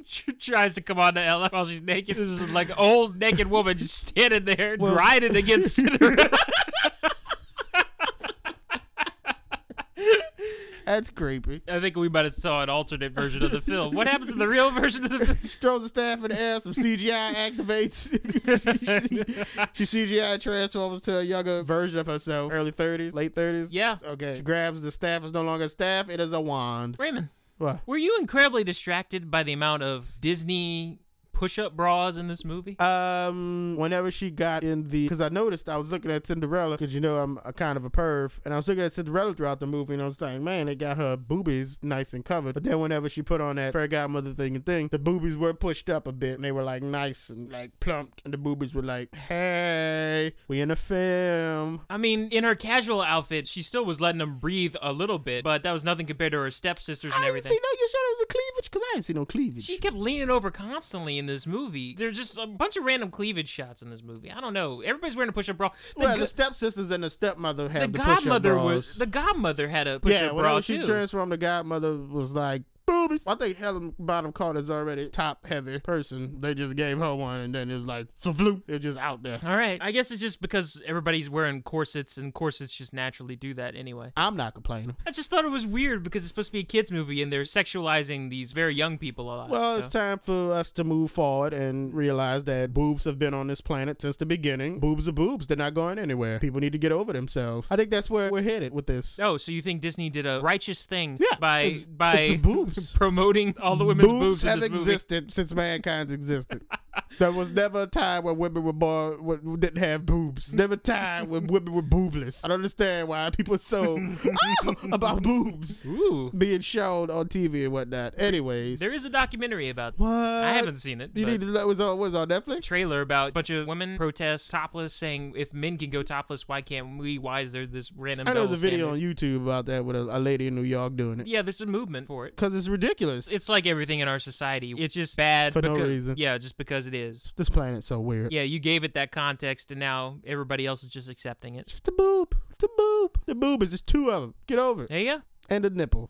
She tries to come on to Ella while she's naked. This is like an old naked woman just standing there grinding against Cinderella.
That's creepy.
I think we might have saw an alternate version of the film. What happens in the real version of the film?
She throws the staff in the air, some CGI activates. she CGI transforms to a younger version of herself. Early 30s, late 30s.
Yeah.
Okay. She grabs the staff. It's no longer a staff. It is a wand.
Raymond.
What?
Were you incredibly distracted by the amount of Disney push-up bras in this movie?
Whenever she got in the... Because I noticed I was looking at Cinderella, because you know I'm a kind of a perv, and I was looking at Cinderella throughout the movie, and I was like, man, they got her boobies nice and covered. But then whenever she put on that fairy godmother thing, the boobies were pushed up a bit, and they were like nice and like plumped, and the boobies were like, hey, we in a film.
I mean, in her casual outfit, she still was letting them breathe a little bit, but that was nothing compared to her stepsisters and everything.
You sure it was a cleavage? Because I didn't see no cleavage.
She kept leaning over constantly in this movie. There's just a bunch of random cleavage shots in this movie. I don't know. Everybody's wearing a push-up bra.
The stepsisters and the stepmother had the push-up bras.
The godmother had a push-up bra,
too. Yeah, whenever she transformed, the godmother was like, boobs. boobies. I think Helen Bottom Carter's already top heavy person. They just gave her one, and then it was like, it was just out there.
All right. I guess it's just because everybody's wearing corsets, and corsets just naturally do that anyway.
I'm not complaining.
I just thought it was weird because it's supposed to be a kid's movie, and they're sexualizing these very young people a lot.
Well,
so.
It's time for us to move forward and realize that boobs have been on this planet since the beginning. Boobs are boobs. They're not going anywhere. People need to get over themselves. I think that's where we're headed with this.
Oh, so you think Disney did a righteous thing by
it's boobs.
promoting all the women's boobs in this movie?
Boobs have existed since mankind's existed. There was never a time when women were born didn't have boobs. Never a time when women were boobless. I don't understand why people are so about boobs being shown on TV and whatnot. Anyways,
there is a documentary about
what?
I haven't seen it.
You need to know. Was on Netflix?
Trailer about a bunch of women protest topless, saying if men can go topless, why can't we? Why is there this random?
I know there's a video on YouTube about that with a lady in New York doing it.
Yeah, there's a movement for it
because it's ridiculous.
It's like everything in our society. It's just bad
for no reason.
Yeah, just because it is.
This planet's so weird.
Yeah, you gave it that context, and now everybody else is just accepting it.
It's just a boob. It's a boob. The boob is just two of them. Get over it.
There you go.
And a nipple.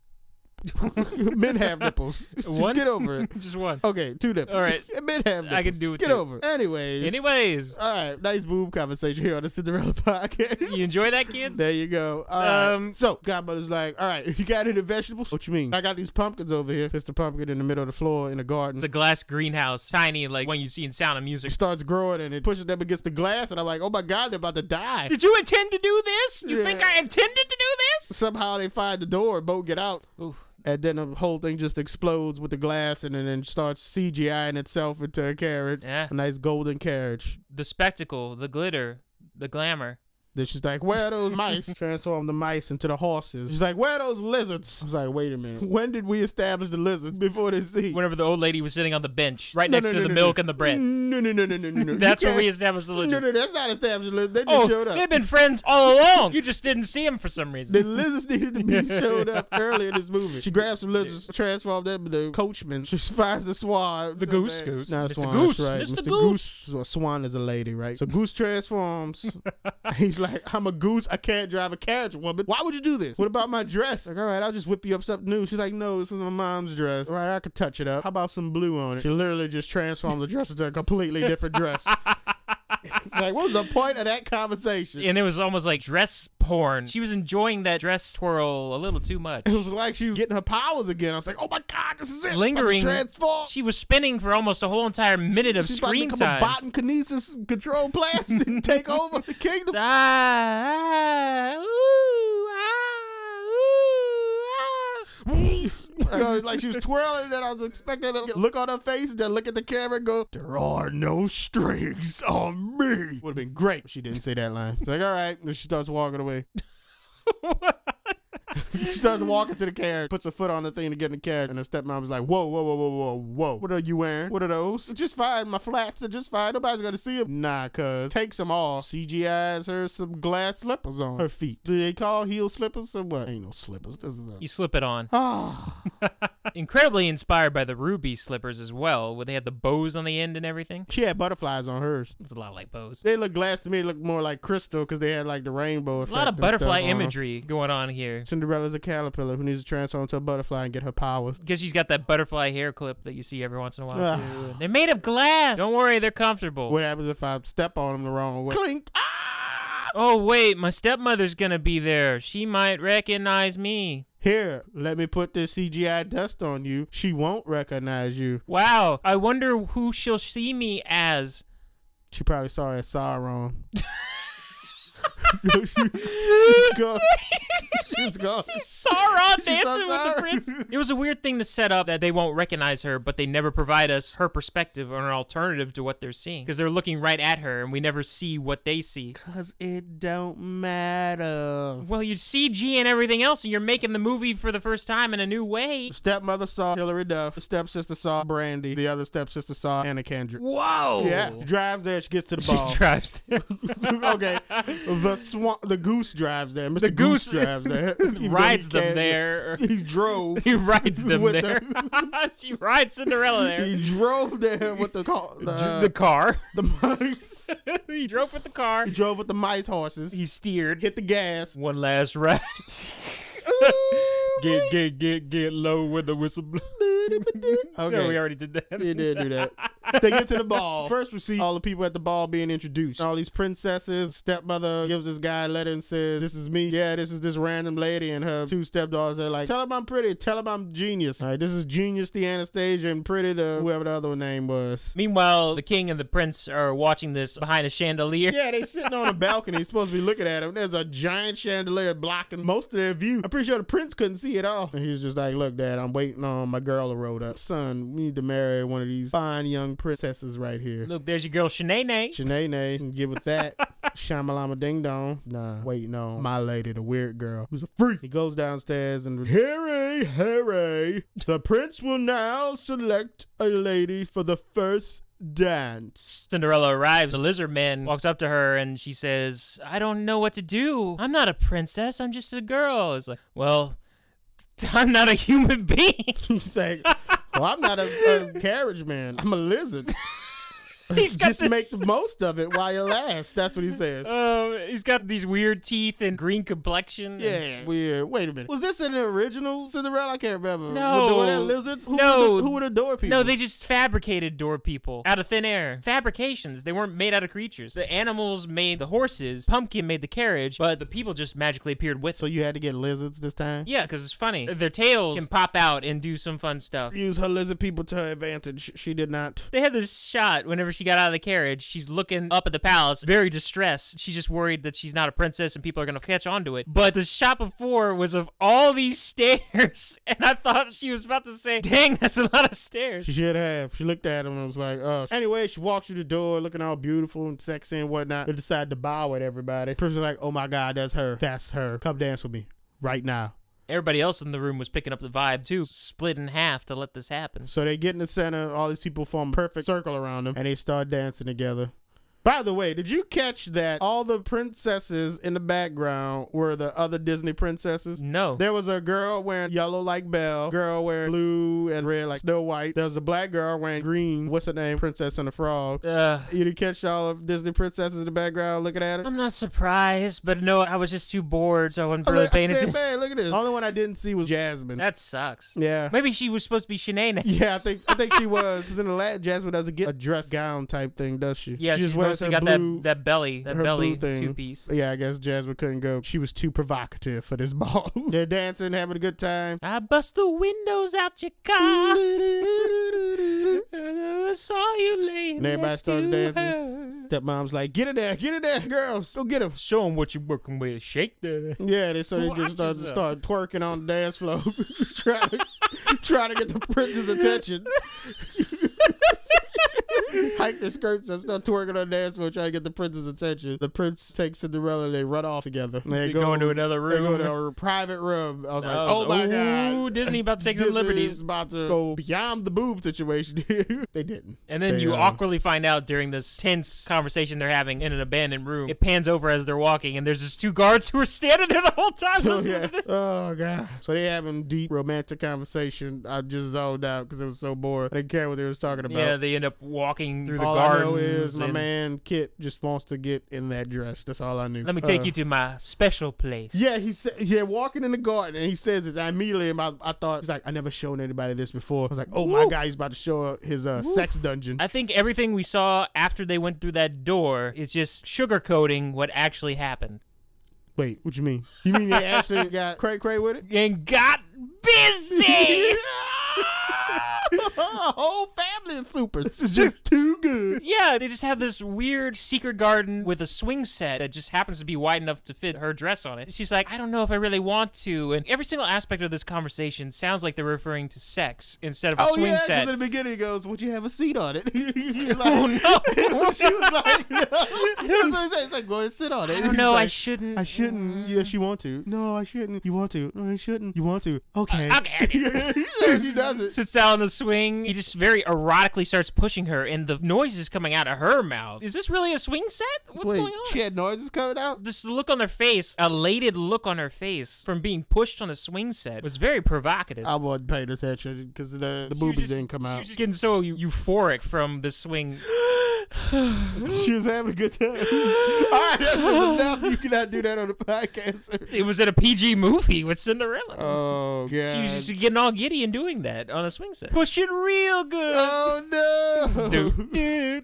Men have nipples. Just
one?
Get over it.
Just one.
Okay, two nipples.
All right.
Men have nipples.
I can do it
Get
too.
over it. Anyways. All right. Nice boob conversation here on the Cinderella podcast.
You enjoy that, kids?
There you go. All right. So, Godmother's like, all right, you got any vegetables? What you mean? I got these pumpkins over here. It's the pumpkin in the middle of the floor in the garden.
It's a glass greenhouse. Tiny, like one you see in Sound of Music.
It starts growing and it pushes them against the glass. And I'm like, oh my God, they're about to die.
Did you intend to do this? You think I intended to do this?
Somehow they find the door and both get out.
Oof.
And then the whole thing just explodes with the glass and then starts CGIing itself into a carriage.
Yeah.
A nice golden carriage.
The spectacle, the glitter, the glamour.
Then she's like, where are those mice? Transform the mice into the horses. She's like, where are those lizards? I was like, wait a minute. When did we establish the lizards before this scene?
Whenever the old lady was sitting on the bench, right next to the milk and the bread.
No.
That's where we established the lizards.
No, that's not established the lizards. They just showed up.
They've been friends all along. You just didn't see them for some reason.
The lizards needed to be showed up early in this movie. She grabs some lizards, transforms them into coachmen. She finds the swan.
The goose.
Not
Mr.
swan,
Goose.
right.
Mr. Goose.
Well, swan is a lady, right? So Goose transforms. He's like, I'm a goose. I can't drive a carriage, woman. Why would you do this? What about my dress? Like, all right, I'll just whip you up something new. She's like, no, this is my mom's dress. All right, I could touch it up. How about some blue on it? She literally just transformed the dress into a completely different dress. Like, what was the point of that conversation?
And it was almost like dress porn. She was enjoying that dress twirl a little too much.
It was like she was getting her powers again. I was like, oh my God, this is it.
Lingering. She was spinning for almost a whole entire minute of screen time.
She's about to become a Botan-Kinesis control blast and take over the kingdom. Like she was twirling and then I was expecting to look on her face and then look at the camera and go, there are no strings on me. Would have been great. She didn't say that line. She's like, all right. And she starts walking away. She starts walking to the carriage, puts her foot on the thing to get in the carriage, and her stepmom was like, whoa. What are you wearing? What are those? Just fine. My flats are just fine. Nobody's gonna see them. Nah, cuz. Takes them all. CGI's her some glass slippers on her feet. Do they call heel slippers or what? Ain't no slippers. This is
You slip it on.
Ah.
Incredibly inspired by the ruby slippers as well, where they had the bows on the end and everything.
She had butterflies on hers.
It's a lot like bows.
They look glass to me. They look more like crystal because they had like the rainbow effect.
A lot of butterfly imagery going on here.
Cinderella's a caterpillar who needs to transform into a butterfly and get her powers.
Because she's got that butterfly hair clip that you see every once in a while, too. They're made of glass. Don't worry, they're comfortable.
What happens if I step on them the wrong way? Clink! Ah!
Oh, wait, my stepmother's gonna be there. She might recognize me.
Here, let me put this CGI dust on you. She won't recognize you.
Wow, I wonder who she'll see me as.
She probably saw her as Sauron. She's gone.
Sauron dancing with the prince. It was a weird thing to set up that they won't recognize her, but they never provide us her perspective or an alternative to what they're seeing. Because they're looking right at her, and we never see what they see.
Because it don't matter.
Well, you CG and everything else, and you're making the movie for the first time in a new way.
The stepmother saw Hilary Duff. The stepsister saw Brandy. The other stepsister saw Anna Kendrick.
Whoa!
Yeah. She drives there. She gets to the ball.
She drives there.
Okay. The goose drives there. Mr. Goose drives there.
Rides them there.
He drove.
He rides them there. She rides Cinderella there.
He drove there with the car.
The car.
The mice.
He drove with the car.
He drove with the mice horses.
He steered.
Hit the gas.
One last ride. Get low when the whistle blows.
Okay.
No, we already did that.
You did do that. They get to the ball. First, we see all the people at the ball being introduced. All these princesses. Stepmother gives this guy a letter and says, "This is me. Yeah, this is this random lady and her two stepdaughters." They're like, "Tell him I'm pretty. Tell him I'm genius." All right, this is Genius the Anastasia and Pretty the whoever the other name was.
Meanwhile, the king and the prince are watching this behind a chandelier.
Yeah, they sitting on a balcony. You're supposed to be looking at him. There's a giant chandelier blocking most of their view. I'm pretty sure the prince couldn't see it all. And he's just like, "Look, Dad, I'm waiting on my girl to roll up. Son, we need to marry one of these fine young princesses right here."
Look, there's your girl Shanae.
Shanae can get with that. Shamalama ding dong. Nah, waiting on my lady, the weird girl, who's a freak. He goes downstairs and, "Harry, Harry, the prince will now select a lady for the first dance."
Cinderella arrives. The lizard man walks up to her and she says, "I don't know what to do. I'm not a princess. I'm just a girl." It's like, well, I'm not a human being.
He's like, "Well, I'm not a carriage man. I'm a lizard."
He's got
Just make the most of it while you last. That's what he says.
He's got these weird teeth and green complexion.
Yeah, weird. Wait a minute. Was this in the original Cinderella? I can't remember.
No.
Were there lizards?
No.
Who were the door people?
No, they just fabricated door people out of thin air. Fabrications. They weren't made out of creatures. The animals made the horses. Pumpkin made the carriage, but the people just magically appeared with
So you had to get lizards this time?
Yeah, because it's funny. Their tails can pop out and do some fun stuff.
Use her lizard people to her advantage. She did not.
They had this shot whenever she got out of the carriage. She's looking up at the palace, very distressed. She's just worried that she's not a princess and people are going to catch on to it. But the shot before was of all these stairs, and I thought she was about to say, "Dang, that's a lot of stairs."
She should have. She looked at him and was like, "Oh." Anyway, she walks through the door looking all beautiful and sexy and whatnot. They decide to bow at everybody. Person's like, "Oh my God, that's her. That's her. Come dance with me right now."
Everybody else in the room was picking up the vibe too, split in half to let this happen.
So they get in the center, all these people form a perfect circle around them, and they start dancing together. By the way, did you catch that all the princesses in the background were the other Disney princesses?
No.
There was a girl wearing yellow like Belle, girl wearing blue and red like Snow White. There was a black girl wearing green. What's her name? Princess and the Frog. You didn't catch all of Disney princesses in the background looking at her?
I'm not surprised, but no, I was just too bored, so I wasn't really paying attention.
Man, look at this. The only one I didn't see was Jasmine.
That sucks.
Yeah.
Maybe she was supposed to be Shanae.
Yeah, I think she was. Because in the last, Jasmine doesn't get a dress gown type thing, does she?
Yeah,
she just
she's mostly got
blue,
that belly two-piece.
Yeah, I guess Jasmine couldn't go. She was too provocative for this ball. They're dancing, having a good time.
I bust the windows out your car. I saw you laying
and everybody starts dancing. Stepmom's like, get in there, girls, go get him.
Show them what you're working with. Shake that.
Yeah, they just start twerking on the dance floor, trying to get the prince's attention. Hike their skirts up, start twerking on the dance floor, trying to get the prince's attention. The prince takes Cinderella, and they run off together.
They go into another room.
They go to a private room. I was like, oh my God.
Disney about to take some liberties.
About to go beyond the boob situation. They didn't.
And then you awkwardly find out during this tense conversation they're having in an abandoned room. It pans over as they're walking, and there's just two guards who are standing there the whole time listening to this.
Oh, God. So they having deep romantic conversation. I just zoned out because it was so bored. I didn't care what they was talking about.
Yeah, they end up walking through the
all
gardens.
I know is my man Kit just wants to get in that dress. That's all I knew.
Let me take you to my special place.
Yeah, he said, walking in the garden, and he says it. I immediately, I thought, he's like, I never shown anybody this before. I was like, oh my God, he's about to show his sex dungeon.
I think everything we saw after they went through that door is just sugarcoating what actually happened.
Wait, what you mean? You mean they actually got cray-cray with it?
And got busy!
Whole family of supers. This is just too good.
Yeah, they just have this weird secret garden with a swing set that just happens to be wide enough to fit her dress on it. She's like, I don't know if I really want to. And every single aspect of this conversation sounds like they're referring to sex instead of a swing set.
Because in the beginning he goes, would you have a seat on it? He was like,
oh, no.
She was like, no. That's what he said. He's like, go ahead, sit on it.
I don't know, like, I shouldn't.
I shouldn't. Yes, you want to. No, I shouldn't. You want to. No, I shouldn't. You want to. Okay.
Okay.
He does it.
Sits down on the swing. He just very erotically starts pushing her, and the noise is coming out of her mouth. Is this really a swing set? What's going on?
She had noises coming out?
This look on her face, elated look on her face from being pushed on a swing set was very provocative.
I wasn't paying attention because the boobies didn't come out.
She was just getting so euphoric from the swing.
She was having a good time. All right, that's just enough. You cannot do that on the podcast, sir.
It was in a PG movie with Cinderella.
Oh, God.
She was just getting all giddy and doing that on a swing set. Push it real good.
Oh, no.
Do.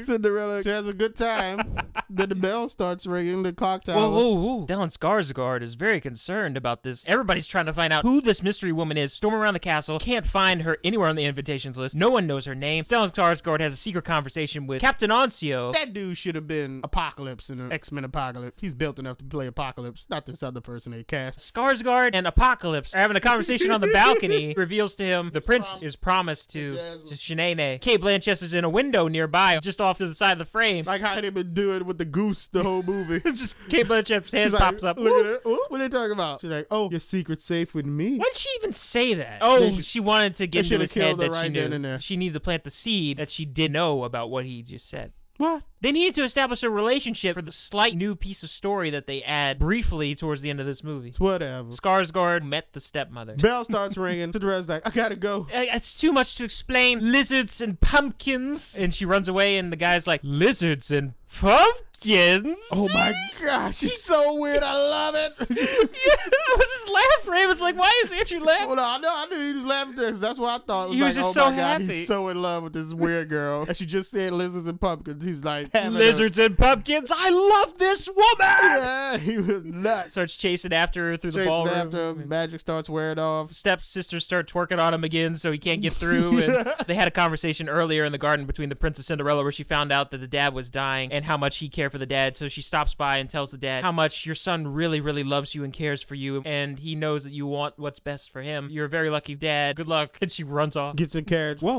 Cinderella, she has a good time. Then the bell starts ringing, the clock tower.
Whoa. Stellan Skarsgård is very concerned about this. Everybody's trying to find out who this mystery woman is. Storm around the castle. Can't find her anywhere on the invitations list. No one knows her name. Stellan Skarsgård has a secret conversation with Captain Ancio.
That dude should have been Apocalypse in the X-Men Apocalypse. He's built enough to play Apocalypse, not this other person they cast.
Skarsgård and Apocalypse are having a conversation on the balcony. Reveals to him the prince is promised to Shanae. Kate Blanchett is in a window nearby, just off to the side of the frame.
Like how they've been doing with the goose the whole movie.
It's just Kate Blanchett's hand pops up.
Look at it. What are they talking about? She's like, oh, your secret's safe with me.
Why did she even say that? Oh, she wanted to get into his head that
right
she knew.
there.
She needed to plant the seed that she did know about what he just said.
What?
They needed to establish a relationship for the slight new piece of story that they add briefly towards the end of this movie.
It's whatever.
Skarsgård met the stepmother.
Bell starts ringing. Cinderella's like, I gotta go.
It's too much to explain. Lizards and pumpkins. And she runs away, and the guy's like, lizards and pumpkins?
Oh my gosh, she's so weird. I love it.
I was just laughing. Raymond's like, why is Andrew laughing?
Well, I knew he was laughing because that's what I thought. It was
He was
like,
just
oh
so
my
happy.
God, he's so in love with this weird girl. And she just said lizards and pumpkins. He's like,
lizards and pumpkins. I love this woman.
Yeah, he was nuts.
Starts chasing after her through the ballroom.
After magic starts wearing off.
Stepsisters start twerking on him again, so he can't get through. And they had a conversation earlier in the garden between the Princess Cinderella, where she found out that the dad was dying and how much he cared for the dad. So she stops by and tells the dad how much your son really, really loves you and cares for you, and he knows that you want what's best for him. You're a very lucky dad. Good luck. And she runs off.
Gets in carriage.
Whoa.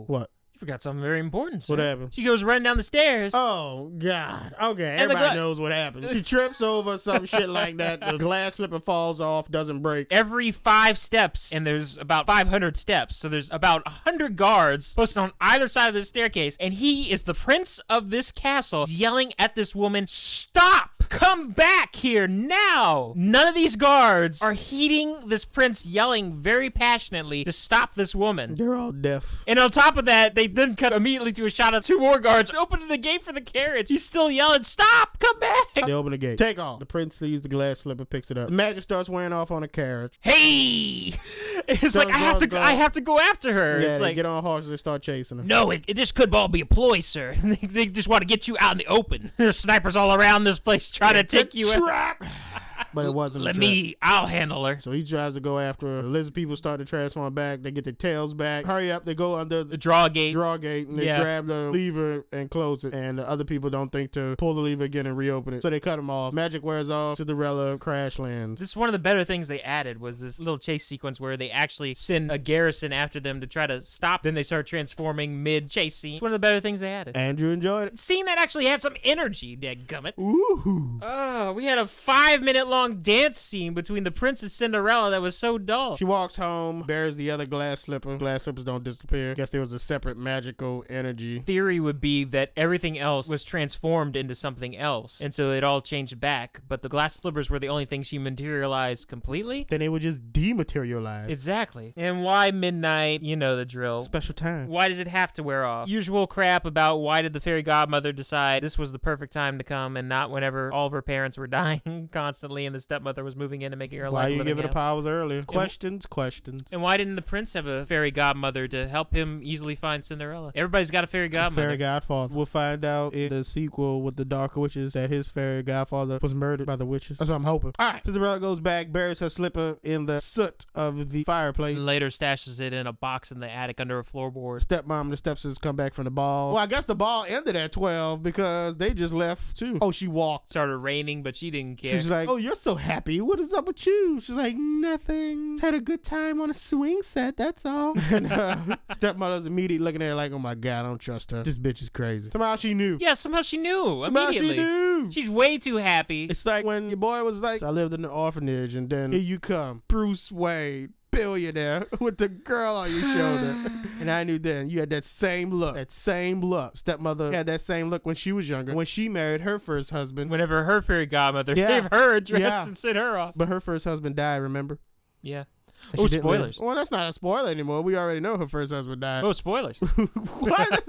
What?
Forgot something very important, sir.
What happened?
She goes running down the stairs.
Oh, God. Okay, everybody knows what happened. She trips over some shit like that. The glass slipper falls off, doesn't break.
Every 5 steps, and there's about 500 steps, so there's about 100 guards posted on either side of the staircase, and he is the prince of this castle, yelling at this woman, stop! Come back here now! None of these guards are heeding this prince yelling very passionately to stop this woman.
They're all deaf.
And on top of that, they then cut immediately to a shot of 2 more guards opening the gate for the carriage. He's still yelling, stop! Come back!
They open the gate. Take off. The prince sees the glass slipper, picks it up. The magic starts wearing off on a carriage.
Hey! It's like, I have to go after her.
Yeah,
It's
they
like,
get on horses and start chasing her.
no, it just could all be a ploy, sir. They just want to get you out in the open. There's snipers all around this place trying to take you out.
But it wasn't
I'll handle her.
So he tries to go after her. The lizard people start to transform back. They get their tails back. Hurry up. They go under the
Draw gate.
and they grab the lever and close it. And the other people don't think to pull the lever again and reopen it. So they cut them off. Magic wears off. Cinderella crash lands.
This is one of the better things they added, was this little chase sequence where they actually send a garrison after them to try to stop. Then they start transforming mid-chase scene. It's one of the better things they added.
Andrew enjoyed it.
Scene that actually had some energy, dadgummit.
Ooh.
Oh, we had a 5-minute-long dance scene between the Princess Cinderella that was so dull.
She walks home, buries the other glass slipper. Glass slippers don't disappear. Guess there was a separate magical energy.
Theory would be that everything else was transformed into something else, and so it all changed back, but the glass slippers were the only thing she materialized completely.
Then they would just dematerialize.
Exactly. And why midnight? You know the drill.
Special time.
Why does it have to wear off? Usual crap about why did the fairy godmother decide this was the perfect time to come and not whenever all of her parents were dying constantly and the stepmother was moving in and making her life.
Why you give her the powers earlier? Questions.
And why didn't the prince have a fairy godmother to help him easily find Cinderella? Everybody's got a fairy godmother.
Fairy godfather. We'll find out in the sequel with the Dark Witches that his fairy godfather was murdered by the witches. That's what I'm hoping. All right. Cinderella goes back, buries her slipper in the soot of the fireplace.
And later stashes it in a box in the attic under a floorboard.
Stepmom and the stepsisters come back from the ball. Well, I guess the ball ended at 12 because they just left too. Oh, she walked.
Started raining, but she didn't care.
She's like, oh, you're so happy. What is up with you? She's like, nothing. Just had a good time on a swing set, that's all. And stepmother's immediately looking at her like, oh my God, I don't trust her. This bitch is crazy. Somehow she knew.
Yeah, somehow she knew
Somehow
immediately.
she knew.
She's way too happy.
It's like when your boy was like, so I lived in an orphanage, and then here you come, Bruce Wayne, billionaire, with the girl on your shoulder. And I knew then you had that same look. That same look. Stepmother had that same look when she was younger. When she married her first husband.
Whenever her fairy godmother gave her a dress and sent her off.
But her first husband died, remember?
Yeah. Oh, spoilers.
Well, that's not a spoiler anymore. We already know her first husband died.
Oh, spoilers.
What?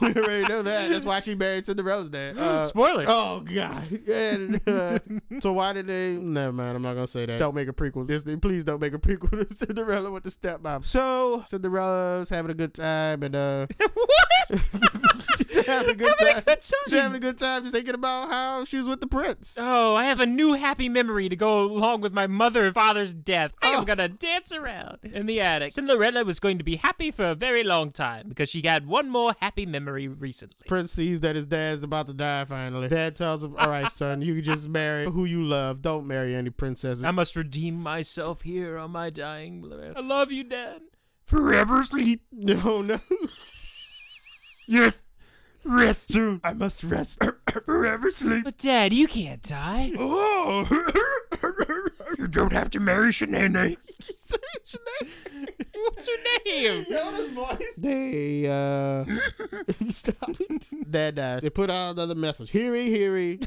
We already know that. That's why she married Cinderella's dad.
Spoilers.
Oh, God. And, so why did they... Never mind, I'm not going to say that. Don't make a prequel. Disney, please don't make a prequel to Cinderella with the stepmom. So, Cinderella's having a good time and...
What?
She's having a good time. She's having a good time just thinking about how she was with the prince.
Oh, I have a new happy memory to go along with my mother and father's death. I am gonna dance around in the attic. Cinderella was going to be happy for a very long time because she got one more happy memory recently.
Prince sees that his dad's about to die finally. Dad tells him, all right, son, you can just marry who you love. Don't marry any princesses.
I must redeem myself here on my dying breath. I love you, Dad. Forever sleep.
No.
Yes.
Rest soon. I must rest. Forever sleep.
But Dad, you can't die.
Oh. You don't have to marry Shanae.
What's her name?
Yoda's voice. They, stop it. Dad dies. They put out another message. Heary.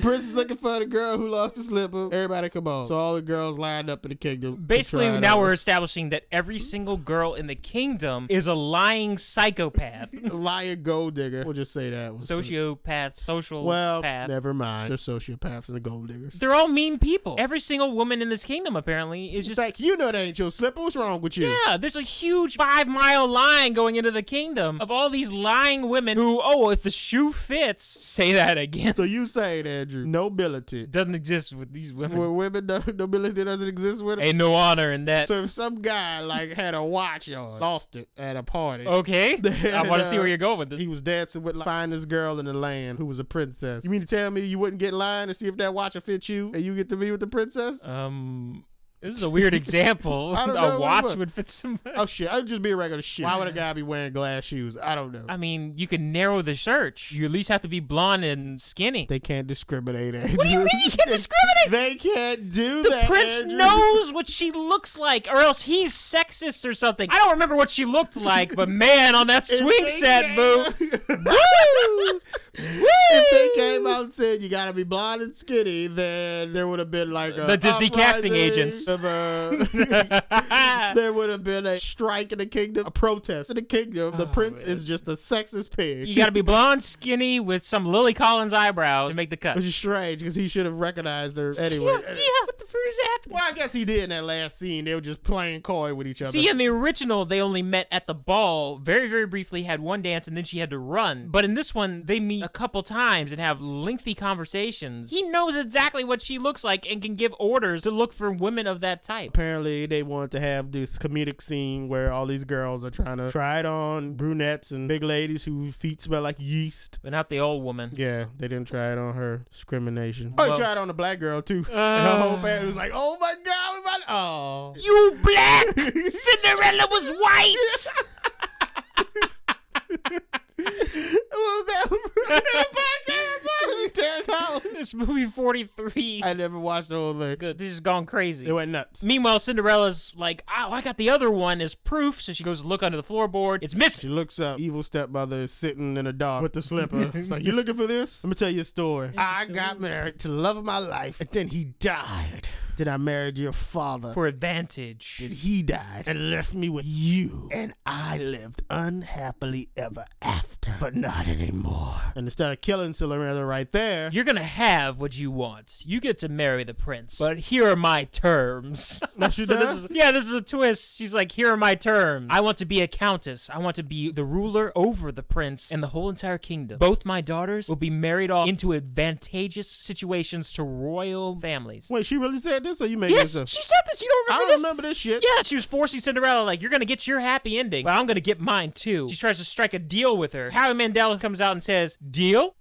Prince is looking for the girl who lost the slipper. Everybody come on. So all the girls lined up in the kingdom.
Basically, now we're establishing that every single girl in the kingdom is a lying psychopath.
A lying gold digger. We'll just say that one.
Sociopath, social path.
Never mind. They're sociopaths and the gold diggers.
They're all mean people. Every single woman in this kingdom, apparently, is just...
like, you know that ain't your slipper. What's wrong with you?
Yeah, there's a huge 5-mile line going into the kingdom of all these lying women who, if the shoe fits... Say that again.
So you saying, Andrew, nobility
doesn't exist with these women.
Where women, nobility doesn't exist with them?
Ain't no honor in that.
So if some guy, like, had a watch on, lost it at a party.
Okay. I want to see where you're going with this.
He was dancing with the finest girl in the land who was a princess. You mean to tell me you wouldn't get in line to see if that watch will fit you and you get to be with the princess?
This is a weird example.
I don't know
a watch would fit somebody.
Oh, shit. I'd just be a regular shit. Why would a guy be wearing glass shoes? I don't know.
I mean, you can narrow the search. You at least have to be blonde and skinny.
They can't discriminate, Andrew.
What do you mean you can't discriminate?
They can't do
that,
The
prince
Andrew.
knows what she looks like, or else he's sexist or something. I don't remember what she looked like, but man, on that swing set, boo. Woo!
If they came out and said you gotta be blonde and skinny, then there would have been like a
the Disney casting agents.
There would have been a strike in the kingdom, a protest in the kingdom. The prince is just a sexist pig.
You gotta be blonde, skinny, with some Lily Collins eyebrows to make the cut.
Which is strange because he should have recognized her anyway.
Yeah, what the fruit is happening?
Well, I guess he did in that last scene. They were just playing coy with each other.
See, in the original, they only met at the ball, very, very briefly, had one dance, and then she had to run. But in this one, they meet a couple times and have lengthy conversations. He knows exactly what she looks like and can give orders to look for women of that type.
Apparently, they wanted to have this comedic scene where all these girls are trying to try it on brunettes and big ladies whose feet smell like yeast.
But not the old woman.
Yeah, they didn't try it on her. Discrimination.
Well,
they tried it on the black girl, too. And her whole family was like, oh my God, we about to... Oh.
You black! Cinderella was white!
What was that?
This movie 43.
I never watched the whole thing.
Good. This has gone crazy.
It went nuts.
Meanwhile, Cinderella's like, oh, I got the other one as proof. So she goes to look under the floorboard. It's missing.
She looks up. Evil stepmother is sitting in a dark with the slipper. It's like, you looking for this? Let me tell you a story. I got married to the love of my life, and then he died. Then I married your father.
For advantage.
Then he died and left me with you. And I lived unhappily ever after. But not anymore. And instead of killing Cinderella right there,
you're gonna have what you want. You get to marry the prince. But here are my terms.
That's what she does?
This is a twist. She's like, here are my terms. I want to be a countess. I want to be the ruler over the prince and the whole entire kingdom. Both my daughters will be married off into advantageous situations to royal families.
Wait, she really said this, or you making this up?
She said this. You don't remember this?
I don't remember this shit.
Yeah, she was forcing Cinderella, like, you're gonna get your happy ending, but I'm gonna get mine too. She tries to strike a deal with her. Howie Mandel comes out and says, deal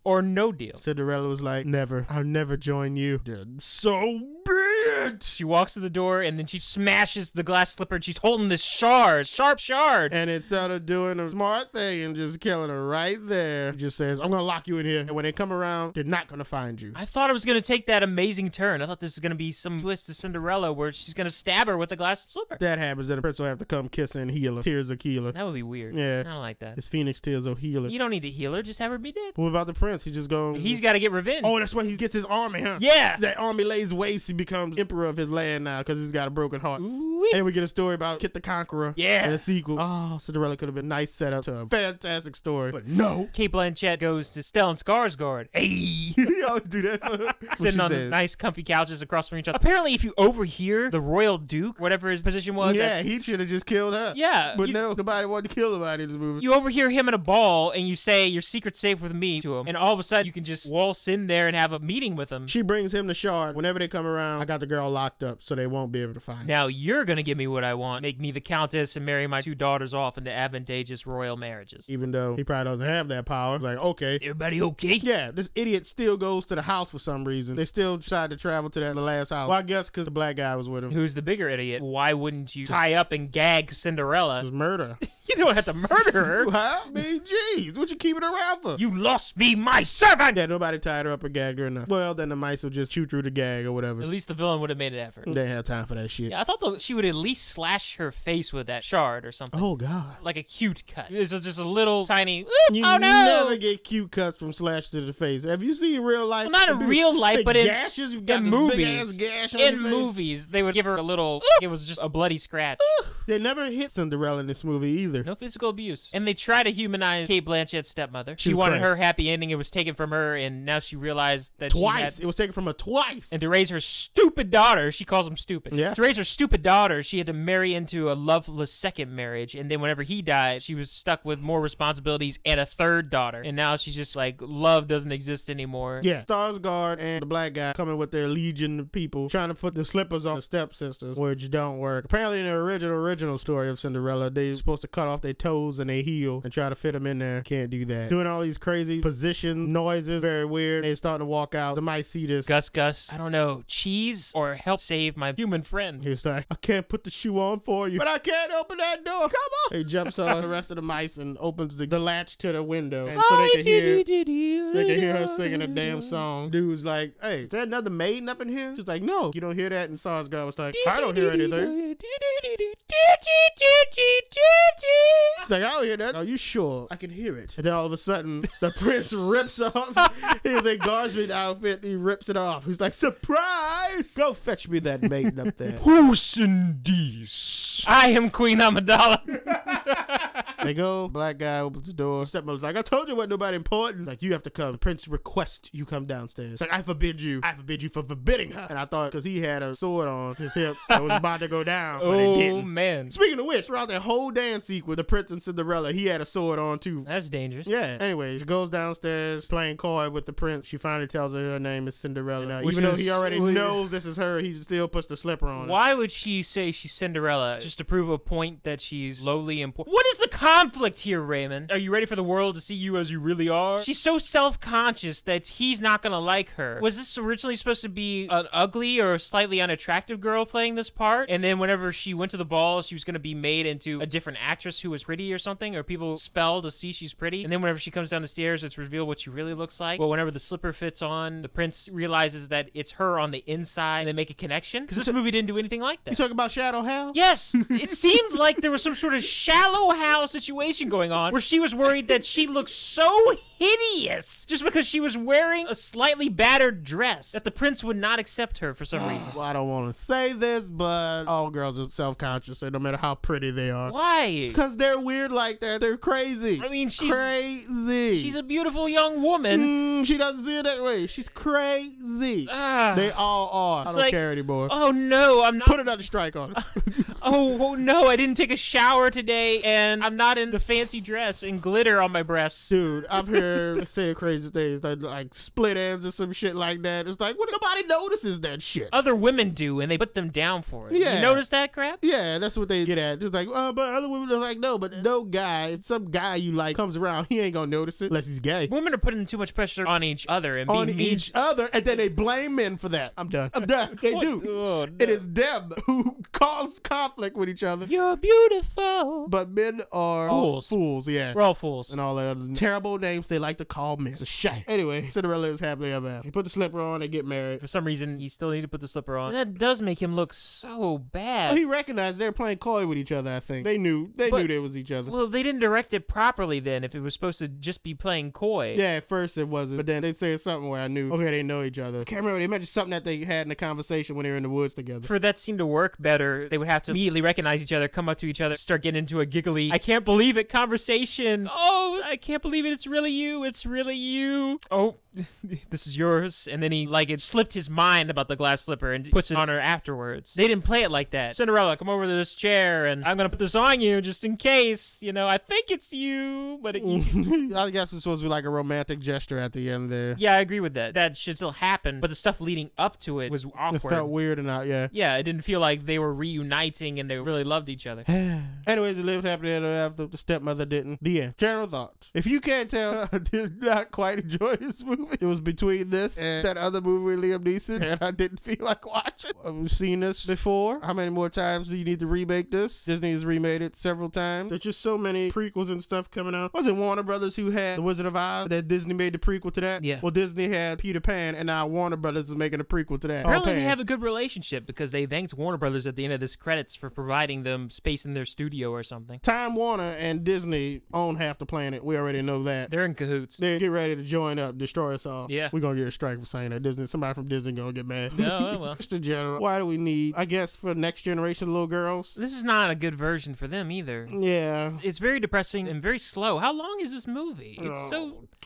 or no deal?
Cinderella was like, never. I'll never join you. So big. idiot!
She walks to the door and then she smashes the glass slipper and she's holding this shard, sharp shard.
And instead of doing a smart thing and just killing her right there, she just says, I'm gonna lock you in here. And when they come around, they're not gonna find you.
I thought it was gonna take that amazing turn. I thought this was gonna be some twist to Cinderella where she's gonna stab her with a glass slipper.
That happens, then the prince will have to come kiss her and heal her. Tears will heal her.
That would be weird.
Yeah.
I don't like that.
His phoenix tears will heal her.
You don't need to heal her, just have her be dead.
What about the prince? He just goes...
He's gotta get revenge.
Oh, that's why he gets his army, huh?
Yeah!
That army lays waste. He becomes emperor of his land now because he's got a broken heart.
Ooh-wee.
And we get a story about Kit the Conqueror.
Yeah.
In a sequel. Oh, Cinderella could have been a nice setup to a fantastic story. But no.
Kate Blanchett goes to Stellan Skarsgård. Hey!
He always do that.
Sitting on the nice comfy couches across from each other. Apparently, if you overhear the royal duke, whatever his position was.
Yeah, he should have just killed her.
Yeah.
But no, nobody wanted to kill nobody in this movie.
You overhear him in a ball and you say, your secret's safe with me to him. And all of a sudden, you can just waltz in there and have a meeting with him.
She brings him the shard. Whenever they come around, I got the girl locked up so they won't be able to find her.
Now you're gonna give me what I want. Make me the countess and marry my 2 daughters off into advantageous royal marriages.
Even though he probably doesn't have that power. It's like, okay.
Everybody okay?
Yeah, this idiot still goes to the house for some reason. They still decide to travel to the last house. Well, I guess because the black guy was with him.
Who's the bigger idiot? Why wouldn't you tie up and gag Cinderella?
Just murder.
You don't have to murder her.
Huh? I mean, jeez, what you keeping her around for?
You lost me my servant!
Yeah, nobody tied her up or gagged her enough. Well, then the mice will just chew through the gag or whatever.
At least the villain would have made an effort.
They didn't have time for that shit.
Yeah, I thought she would at least slash her face with that shard or something.
Oh, God.
Like a cute cut. It's just a little tiny,
you
oh no!
never get cute cuts from slash to the face. Have you seen real life?
Well, not in real life, but in
gashes? You got
in
this
movies.
big-ass gash on
In
your face.
movies, they would give her a little, it was just a bloody scratch.
They never hit Cinderella in this movie either.
No physical abuse. And they try to humanize Kate Blanchett's stepmother. She
She
wanted
prayed.
her happy ending. It was taken from her, and now she realized that
Twice.
she
It was taken from her twice.
and to raise her stupid daughter, she calls him stupid.
Yeah.
To raise her stupid daughter, she had to marry into a loveless second marriage. And then whenever he died, she was stuck with more responsibilities and a third daughter. And now she's just like, love doesn't exist anymore.
Yeah. Skarsgård and the black guy coming with their legion of people trying to put the slippers on the stepsisters, which don't work. Apparently in the original story of Cinderella, they're supposed to cut off their toes and their heel and try to fit them in there. Can't do that. Doing all these crazy position noises, very weird. They're starting to walk out. They might see this.
Gus, I don't know, cheese or help save my human friend.
He's like, I can't put the shoe on for you, but I can't open that door. Come on. He jumps on the rest of the mice and opens the latch to the window. And so they can hear her singing a damn song. Dude's like, hey, is there another maiden up in here? She's like, no. You don't hear that? And Skarsgård was like, I don't hear anything. She's like, I don't hear that. Are you sure? I can hear it. And then all of a sudden, the prince rips off his guardsman outfit. He rips it off. He's like, surprise! Go fetch me that maiden up there.
Who's in this? I am Queen Amidala.
They go. Black guy opens the door. Stepmother's like, I told you wasn't nobody important. Like, you have to come. The prince requests you come downstairs. It's like, I forbid you. I forbid you for forbidding her. And I thought, because he had a sword on his hip that was about to go down, but it didn't.
Oh, man.
Speaking of which, throughout that whole dance sequence, the prince and Cinderella, he had a sword on too.
That's dangerous.
Yeah. Anyway, she goes downstairs playing coy with the prince. She finally tells her name is Cinderella.
Which
Even though
is
he already
weird.
knows this is her, he still puts the slipper on.
Why would she say she's Cinderella? Just to prove a point that she's lowly important. What is the conflict here, Raymond? Are you ready for the world to see you as you really are? She's so self-conscious that he's not gonna like her. Was this originally supposed to be an ugly or slightly unattractive girl playing this part? And then whenever she went to the ball, she was gonna be made into a different actress who was pretty or something? Or people spell to see she's pretty? And then whenever she comes down the stairs, it's revealed what she really looks like? Well, whenever the slipper fits on, the prince realizes that it's her on the inside and they make a connection? Because this movie didn't do anything like that.
You talking about Shadow Hal?
Yes, it seemed like there was some sort of shallow Hal situation going on where she was worried that she looked so hideous just because she was wearing a slightly battered dress that the prince would not accept her for some reason.
Well, I don't want to say this, but all girls are self-conscious, and no matter how pretty they are.
Why?
Because they're weird like that. They're crazy.
I mean, she's
crazy.
She's a beautiful young woman.
She doesn't see it that way. She's crazy.
Ah.
They all are. I don't
like,
care anymore.
Oh no, I'm not.
Put another strike on it.
Oh no, I didn't take a shower today, and I'm not in the fancy dress and glitter on my breasts.
Dude, I've heard say the crazy things like split ends or some shit like that. It's like, well, nobody notices that shit.
Other women do, and they put them down for it.
Yeah.
You notice that crap?
Yeah, that's what they get at. It's like, but other women are like, no, but no guy, some guy you like comes around, he ain't gonna notice it unless he's gay.
Women are putting too much pressure on each other and
On
being
each other, and then they blame men for that. I'm done. They do.
Oh, no.
It is them who cause conflict with each other.
You're beautiful.
But men are
Fools.
Fools, yeah.
We're all fools.
And all that other terrible names they like to call men. It's a shame. Anyway, Cinderella is happily ever after. He put the slipper on, they get married.
For some reason, he still needed to put the slipper on. That does make him look so bad.
Well, he recognized they're playing coy with each other, I think. They knew they was each other.
Well, they didn't direct it properly then if it was supposed to just be playing coy.
Yeah, at first it wasn't. But then they said something where I knew, okay, they know each other. I can't remember. They mentioned something that they had in a conversation when they were in the woods together.
For that scene to work better, they would have to immediately recognize each other, come up to each other, start getting into a giggly, I can't believe it conversation. Oh, I can't believe it. It's really you. It's really you. Oh, this is yours. And then he, it slipped his mind about the glass slipper and puts it on her afterwards. They didn't play it like that. Cinderella, come over to this chair and I'm going to put this on you just in case. I think it's you, but
I guess it's supposed to be like a romantic gesture at the end there.
Yeah, I agree with that. That should still happen, but the stuff leading up to it was awkward.
It felt weird and out, yeah.
Yeah, it didn't feel like they were reuniting and they really loved each other.
Anyways, it lived happily ever after. The stepmother didn't. The end. General thoughts. If you can't tell, I did not quite enjoy this movie. It was between this and that other movie with Liam Neeson, and I didn't feel like watching. We've seen this before. How many more times do you need to remake this? Disney has remade it several times. There's just so many prequels and stuff coming out. Was it Warner Brothers who had The Wizard of Oz that Disney made the prequel to that?
Yeah.
Well, Disney had Peter Pan, and now Warner Brothers is making a prequel to that.
Apparently they have a good relationship because they thanked Warner Brothers at the end of this credits for providing them space in their studio or something.
Time Warner and Disney own half the planet. We already know that.
They're in cahoots.
They get ready to join up, destroy us all.
Yeah.
We're gonna get a strike for saying that. Disney, somebody from Disney gonna get mad.
No, well.
Just in general. Why do we need, I guess, for next generation little girls?
This is not a good version for them either.
Yeah.
It's very depressing and very slow. How long is this movie? It's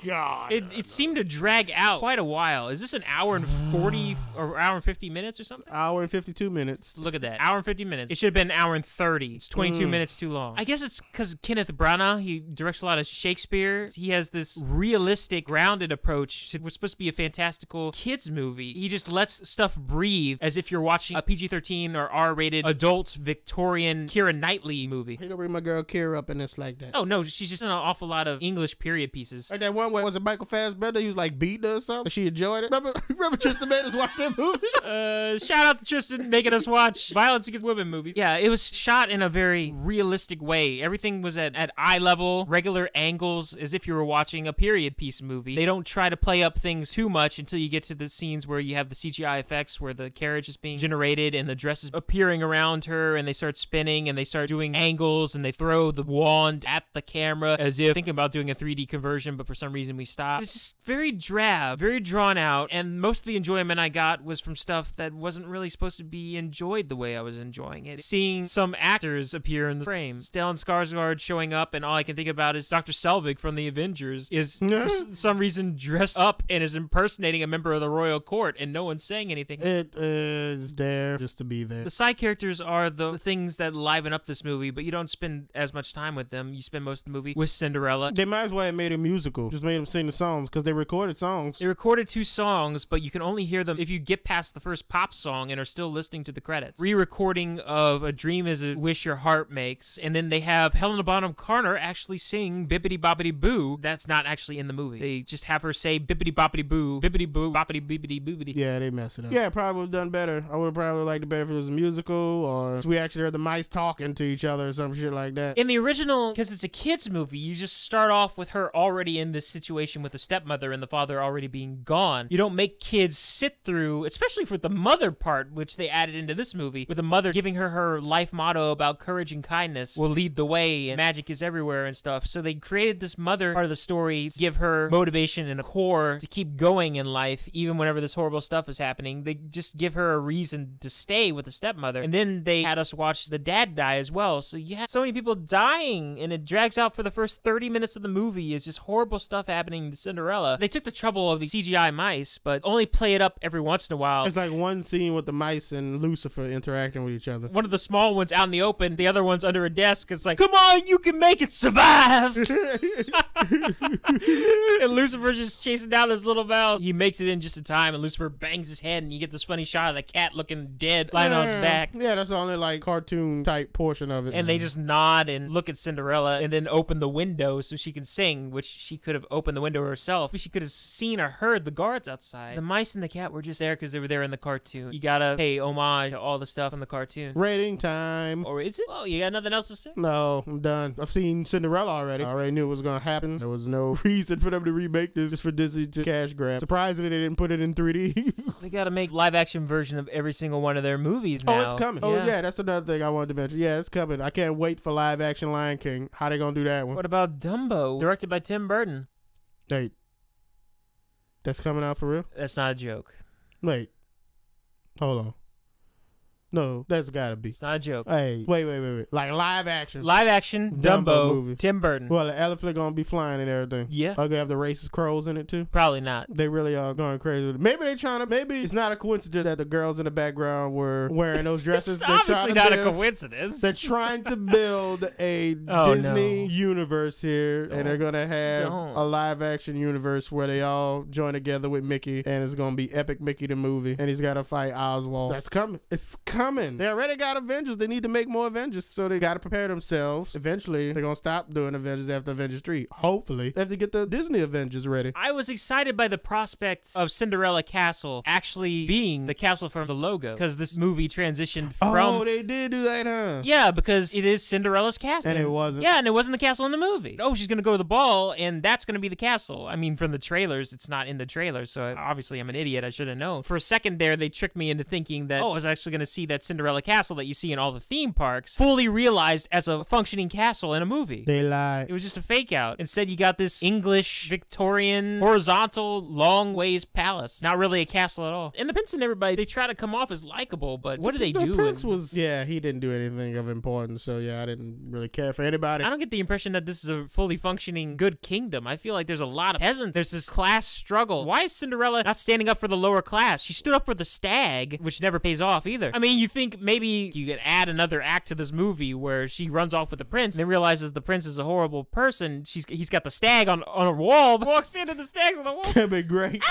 God.
It seemed to drag out quite a while. Is this an hour and 40 or hour and 50 minutes or something?
Hour and 52 minutes.
Look at that. Hour and 50 minutes. It should have been an hour and 30. It's 22 minutes too long. I guess it's because Kenneth Branagh, he directs a lot of Shakespeare. He has this realistic, grounded approach to what's supposed to be a fantastical kids movie. He just lets stuff breathe as if you're watching a PG-13 or R-rated adult Victorian Keira Knightley movie.
He gonna bring my girl Keira up in this like that.
Oh no, she's just in an awful lot of English period pieces.
Like that one where was it Michael Fassbender? He was like beating her or something. She enjoyed it. Remember Tristan made us watch that movie?
Shout out to Tristan making us watch violence against women movies. Yeah, it was shot in a very realistic way. Everything was at eye level, regular angles, as if you were watching a period piece movie. They don't try to play up things too much until you get to the scenes where you have the CGI effects where the carriage is being generated and the dress is appearing around her and they start spinning and they start doing angles and they throw the wand at the camera as if thinking about doing a 3D conversion, but for some reason we stopped. It's just very drab, very drawn out, and most of the enjoyment I got was from stuff that wasn't really supposed to be enjoyed the way I was enjoying it. Seeing some actors appear in the frame. Stellan Skarsgård showing up, and all I can think about is Dr. Selvig from the Avengers is for some reason dressed up and is impersonating a member of the royal court, and no one's saying anything.
It is there just to be there.
The side characters are the things that liven up this movie, but you don't spend as much time with them. You spend most of the movie with Cinderella.
They might as well have made a musical. Just made them sing the songs because they recorded songs.
They recorded 2 songs, but you can only hear them if you get past the first pop song and are still listening to the credits. Re-recording of A Dream Is a Wish Your Heart Makes, and then they have Helena Bonham Carter actually sing Bibbidi Bobbidi Boo. That's not actually in the movie. They just have her say Bibbidi Bobbidi Boo, Bibbidi Boo, Boppity Bibbidi Boobidi.
Yeah, they messed it up. Yeah, probably would have done better. I would have probably liked it better if it was a musical or we actually heard the mice talking to each other or some shit like that.
In the original, because it's a kid's movie, you just start off with her already in this situation with the stepmother and the father already being gone. You don't make kids sit through, especially for the mother part, which they added into this movie, with the mother giving her life motto about courage and kindness will lead the way and magic is everywhere and stuff. So they created this mother part of the story to give her motivation and a core to keep going in life, even whenever this horrible stuff is happening. They just give her a reason to stay with the stepmother. And then they had us watch the dad die as well. So you had so many people dying, and it drags out for the first 30 minutes of the movie. It's just horrible stuff happening to Cinderella. They took the trouble of the CGI mice, but only play it up every once in a while.
It's like one scene with the mice and Lucifer interacting with each other.
One of of the small ones out in the open, the other one's under a desk. It's like, come on, you can make it, survive. And Lucifer's just chasing down this little mouse. He makes it in just in time, and Lucifer bangs his head, and you get this funny shot of the cat looking dead, lying on its back.
Yeah, that's the only like cartoon type portion of it.
And they just nod and look at Cinderella and then open the window so she can sing, which she could have opened the window herself. She could have seen or heard the guards outside. The mice and the cat were just there because they were there in the cartoon. You gotta pay homage to all the stuff in the cartoon.
Rating time.
Or is it? Oh, you got nothing else to say?
No, I'm done. I've seen Cinderella already. I already knew it was gonna happen. There was no reason for them to remake this just for Disney to cash grab. Surprisingly, they didn't put it in 3D.
They gotta make live action version of every single one of their movies now.
Oh, it's coming. Oh, yeah, that's another thing I wanted to mention. Yeah, it's coming. I can't wait for live action Lion King. How they gonna do that one?
What about Dumbo, directed by Tim Burton?
Wait, that's coming out for real?
That's not a joke.
Wait, hold on. No, that's gotta be.
It's not a joke.
Hey, wait. Like live action.
Live action Dumbo movie. Tim Burton.
Well, the elephant gonna be flying and everything.
Yeah.
Are they have the racist crows in it too?
Probably not.
They really are going crazy with it. Maybe it's not a coincidence that the girls in the background were wearing those dresses.
It's obviously not a coincidence.
They're trying to build a Disney universe here, and they're gonna have a live action universe where they all join together with Mickey, and it's gonna be Epic Mickey the movie, and he's gotta fight Oswald. That's coming. It's coming. They already got Avengers. They need to make more Avengers, so they gotta prepare themselves. Eventually, they're gonna stop doing Avengers after Avengers 3. Hopefully, they have to get the Disney Avengers ready.
I was excited by the prospect of Cinderella Castle actually being the castle from the logo, because this movie transitioned from...
Oh, they did do that, huh?
Yeah, because it is Cinderella's castle.
And it wasn't.
Yeah, and it wasn't the castle in the movie. Oh, she's gonna go to the ball, and that's gonna be the castle. I mean, from the trailers, it's not in the trailers, so obviously I'm an idiot. I should have known. For a second there, they tricked me into thinking that, oh, I was actually gonna see that Cinderella Castle that you see in all the theme parks fully realized as a functioning castle in a movie.
They lied.
It was just a fake out. Instead, you got this English, Victorian, horizontal, long ways palace. Not really a castle at all. And the prince and everybody, they try to come off as likable, but what do they do?
The prince was, yeah, he didn't do anything of importance, so yeah, I didn't really care for anybody.
I don't get the impression that this is a fully functioning good kingdom. I feel like there's a lot of peasants. There's this class struggle. Why is Cinderella not standing up for the lower class? She stood up for the stag, which never pays off either. I mean, you think maybe you could add another act to this movie where she runs off with the prince and then realizes the prince is a horrible person. He's got the stag on a wall, walks into the stag's on the wall.
That'd be great.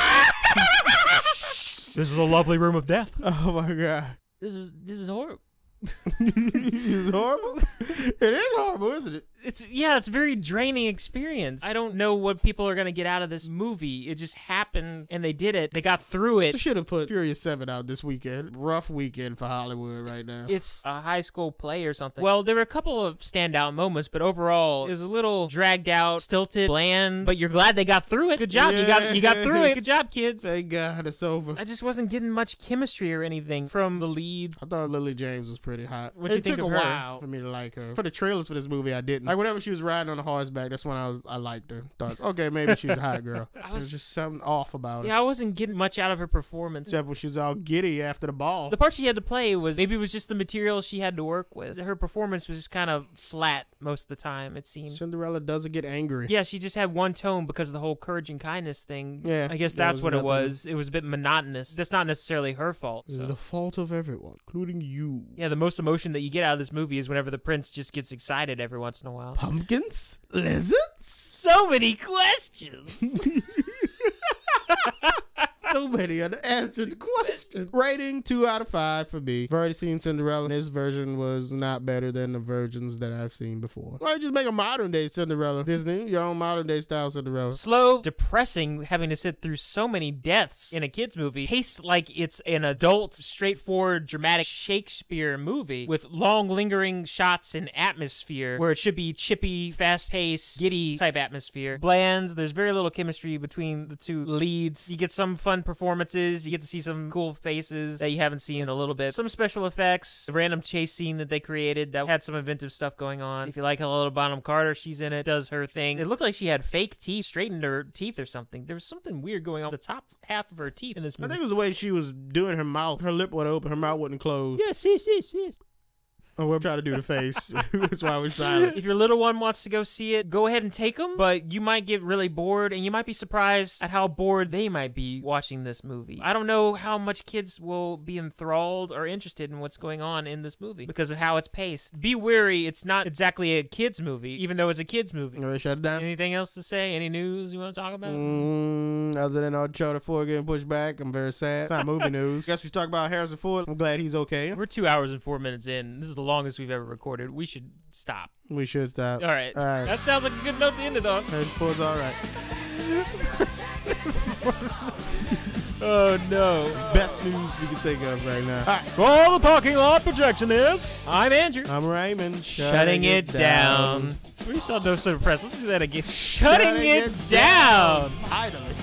This is a lovely room of death.
Oh my god.
This is horrible.
It's horrible. It is horrible, isn't it?
It's a very draining experience. I don't know what people are gonna get out of this movie. It just happened and they did it. They got through it.
They should have put Furious 7 out this weekend. Rough weekend for Hollywood right now.
It's a high school play or something. Well, there were a couple of standout moments, but overall it was a little dragged out, stilted, bland, but you're glad they got through it. Good job.
Yeah.
You got through it. Good job, kids.
Thank God it's over.
I just wasn't getting much chemistry or anything from the leads.
I thought Lily James was pretty hot.
What you think of her?
It took a while for me to like her. For the trailers for this movie, I didn't. Like whenever she was riding on the horseback, that's when I liked her. Thought, okay, maybe she's a hot girl. There's just something off about her.
Yeah, I wasn't getting much out of her performance.
Except when she was all giddy after the ball.
The part she had to play was, maybe it was just the material she had to work with. Her performance was just kind of flat most of the time, it seemed.
Cinderella doesn't get angry.
Yeah, she just had one tone because of the whole courage and kindness thing.
Yeah.
I guess that's what it was. It was a bit monotonous. That's not necessarily her fault.
It's the fault of everyone, including you.
Yeah, the most emotion that you get out of this movie is whenever the prince just gets excited every once in a while.
Pumpkins? Lizards?
So many questions.
So many unanswered questions. Rating 2 out of 5 for me. I've already seen Cinderella. This version was not better than the versions that I've seen before. Why don't you just make a modern day Cinderella? Disney, your own modern day style Cinderella.
Slow, depressing, having to sit through so many deaths in a kid's movie. Tastes like it's an adult, straightforward, dramatic Shakespeare movie with long, lingering shots and atmosphere where it should be chippy, fast-paced, giddy type atmosphere. Bland, there's very little chemistry between the two leads. You get some fun performances, you get to see some cool faces that you haven't seen in a little bit. Some special effects, the random chase scene that they created that had some inventive stuff going on. If you like Helena Bonham Carter, she's in it, does her thing. It looked like she had fake teeth, straightened her teeth or something. There was something weird going on with the top half of her teeth in this movie.
I think it was the way she was doing her mouth. Her lip would open, her mouth wouldn't close.
Yes.
Oh, we'll try to do the face. That's why we're silent.
If your little one wants to go see it, go ahead and take them, but you might get really bored, and you might be surprised at how bored they might be watching this movie. I don't know how much kids will be enthralled or interested in what's going on in this movie because of how it's paced. Be wary, it's not exactly a kid's movie, even though it's a kid's movie.
All right, shut it down.
Anything else to say? Any news you want to talk about?
Other than Uncharted 4 getting pushed back, I'm very sad. It's not movie news. Guess we talk about Harrison Ford. I'm glad he's okay.
We're 2 hours and 4 minutes in. This is the longest we've ever recorded. We should stop.
We should stop.
All right. That sounds like a good note to end it on.
Harrison Ford's all right.
Oh, no.
Best news we can think of right now. All right.
For all the Parking Lot Projectionists, I'm Andrew.
I'm Raymond.
Shutting it down. We saw no sort of press. Let's do that again. Shutting it down.
Finally.